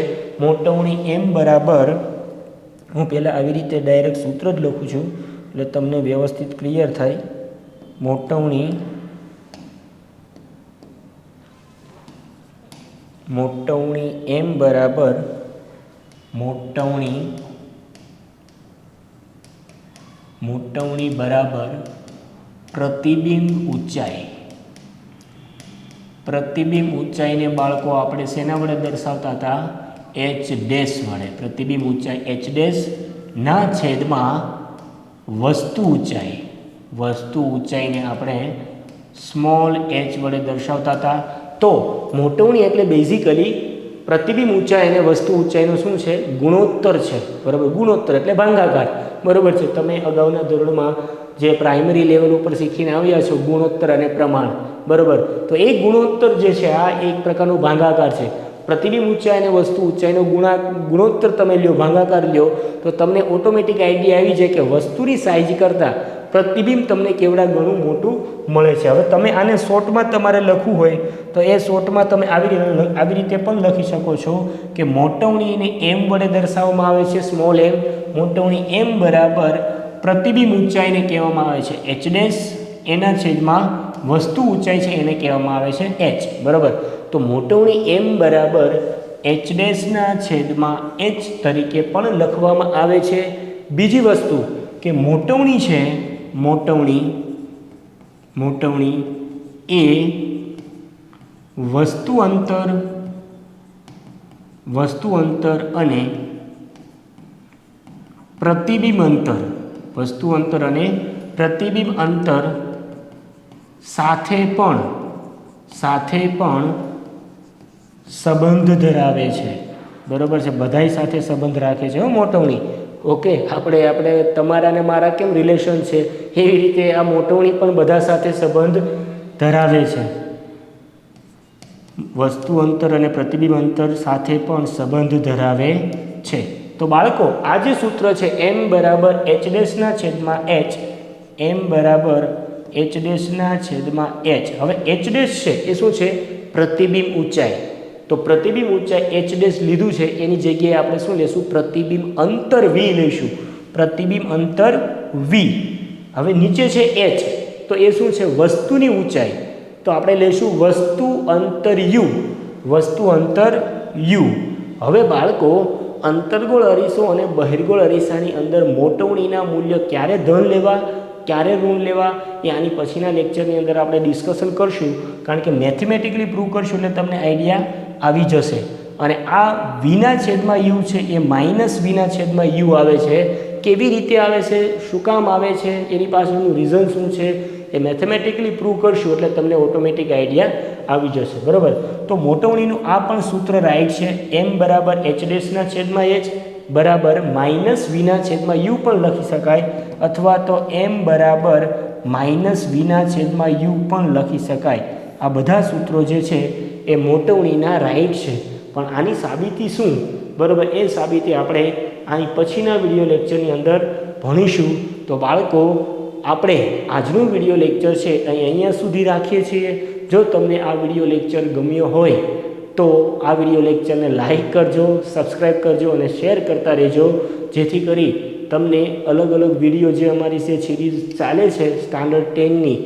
મોટવણી એમ બરાબર, હું પહેલાં આવી રીતે ડાયરેક્ટ સૂત્ર જ લખું છું એટલે તમને વ્યવસ્થિત ક્લિયર થાય. મોટવણી એમ બરાબર મોટવણી બરાબર પ્રતિબિંબ ઊંચાઈને બાળકો આપણે શેના વડે દર્શાવતા હતા, h ડેશ વડે. પ્રતિબિંબ ઊંચાઈ h ડેશ ના છેદમાં વસ્તુ ઊંચાઈને આપણે સ્મોલ h વડે દર્શાવતા હતા. તો મોટવણી એટલે બેઝિકલી પ્રતિબિંબ ઊંચાઈ અને વસ્તુ ઊંચાઈનો શું છે, ગુણોત્તર છે, બરાબર. ગુણોત્તર એટલે ભાગાકાર, બરાબર છે. તમે અગાઉના ધોરણમાં જે પ્રાઇમરી લેવલ ઉપર શીખીને આવ્યા છો ગુણોત્તર અને પ્રમાણ, બરાબર. તો એ ગુણોત્તર જે છે આ એક પ્રકારનો ભાગાકાર છે. પ્રતિબિંબ ઊંચાઈ અને વસ્તુ ઊંચાઈનો ગુણોત્તર તમે લ્યો, ભાગાકાર લ્યો, તો તમને ઓટોમેટિક આઈડિયા આવી જાય કે વસ્તુની સાઇઝ કરતાં પ્રતિબિંબ તમને કેવડા ઘણું મોટું મળે છે. હવે તમે આને શોર્ટમાં તમારે લખવું હોય તો એ શોર્ટમાં તમે આવી રીતે પણ લખી શકો છો કે મોટવણીને એમ વડે દર્શાવવામાં આવે છે, સ્મોલ એમ. મોટવણી એમ બરાબર પ્રતિબિંબ ઊંચાઈને કહેવામાં આવે છે h ડેશ, એના છેદમાં વસ્તુ ઊંચાઈ છે એને કહેવામાં આવે છે h, બરાબર. તો મોટવણી એમ બરાબર h ડેશના છેદમાં h તરીકે પણ લખવામાં આવે છે. બીજી વસ્તુ કે મોટવણી છે, મોટવણી એ વસ્તુ અંતર અને પ્રતિબિંબ અંતર સાથે પણ સંબંધ ધરાવે છે, બરાબર છે. બધાય સાથે સંબંધ રાખે છે મોટવણી. ઓકે, આપણે તમારા ને મારા કેમ રિલેશન છે એવી રીતે આ મોટવણી પણ બધા સાથે સંબંધ ધરાવે છે. વસ્તુ અંતર અને પ્રતિબિંબ અંતર સાથે પણ સંબંધ ધરાવે છે. તો બાળકો આ જે સૂત્ર છે m બરાબર h ડેશના છેદમાં h, m બરાબર h ડેશના છેદમાં h. હવે h ડેશ છે એ શું છે? પ્રતિબિંબ ઊંચાઈ. તો પ્રતિબિંબ ઊંચાઈ h ડેશ લીધું છે એની જગ્યાએ આપણે શું લેશું? પ્રતિબિંબ અંતર v લઈશું. પ્રતિબિંબ અંતર v. હવે નીચે છે h, તો એ શું છે? વસ્તુની ઊંચાઈ. તો આપણે લઈશું વસ્તુ અંતર u. વસ્તુ અંતર u. હવે બાળકો અંતર્ગોળ અરીસો અને બહિર્ગોળ અરીસાની અંદર મોટવણીના મૂલ્ય ક્યારે ધન લેવા, ક્યારે ઋણ લેવા એ આની પછીના લેક્ચરની અંદર આપણે ડિસ્કશન કરશું. કારણ કે મેથેમેટિકલી પ્રૂવ કરશું એટલે તમને આઈડિયા આવી જશે. અને આ વીના છેદમાં યુ છે એ માઇનસ વીના છેદમાં યુ આવે છે. કેવી રીતે આવે છે, શું કામ આવે છે, એની પાછળનું રીઝન શું છે એ મેથેમેટિકલી પ્રૂવ કરશું એટલે તમને ઓટોમેટિક આઈડિયા આવી જશે. બરાબર. તો મોટવણીનું આ પણ સૂત્ર રાઈટ છે. m બરાબર h ડેશના છેદમાં h બરાબર માઇનસ વીના છેદમાં યુ પણ લખી શકાય, અથવા તો m બરાબર માઇનસ વીના છેદમાં યુ પણ લખી શકાય. આ બધા સૂત્રો જે છે એ મોટવણીના રાઈટ છે. પણ આની સાબિતી શું? બરાબર, એ સાબિતી આપણે આની પછીના વિડીયો લેક્ચરની અંદર ભણીશું. તો બાળકો આપણે આજનું વિડીયો લેક્ચર છે અહીંયા સુધી રાખીએ છીએ. જો તમને આ વિડીયો લેક્ચર ગમ્યો હોય તો આ વિડીયો લેક્ચરને લાઈક કરજો, સબસ્ક્રાઈબ કરજો અને શેર કરતા રહેજો, જેથી કરી તમને અલગ અલગ વિડીયો જે અમારી જે સિરીઝ ચાલે છે સ્ટાન્ડર્ડ 10ની,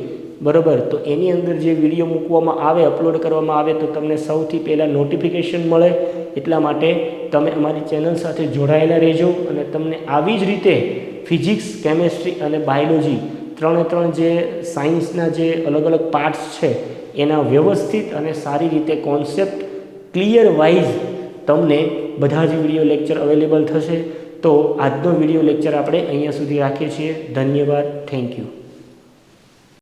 બરાબર, તો એની અંદર જે વિડીયો મૂકવામાં આવે, અપલોડ કરવામાં આવે તો તમને સૌથી પહેલાં નોટિફિકેશન મળે. એટલા માટે તમે અમારી ચેનલ સાથે જોડાયેલા રહેજો અને તમને આવી જ રીતે ફિઝિક્સ, કેમેસ્ટ્રી અને બાયોલોજી ત્રણે જે સાયન્સના જે અલગ અલગ પાર્ટ્સ છે એના વ્યવસ્થિત અને સારી રીતે કોન્સેપ્ટ ક્લિયર વાઇઝ તમને બધા જ વિડીયો લેક્ચર અવેલેબલ થશે. તો આજનો વિડીયો લેક્ચર આપણે અહીંયા સુધી રાખીએ છીએ. ધન્યવાદ. Thank you.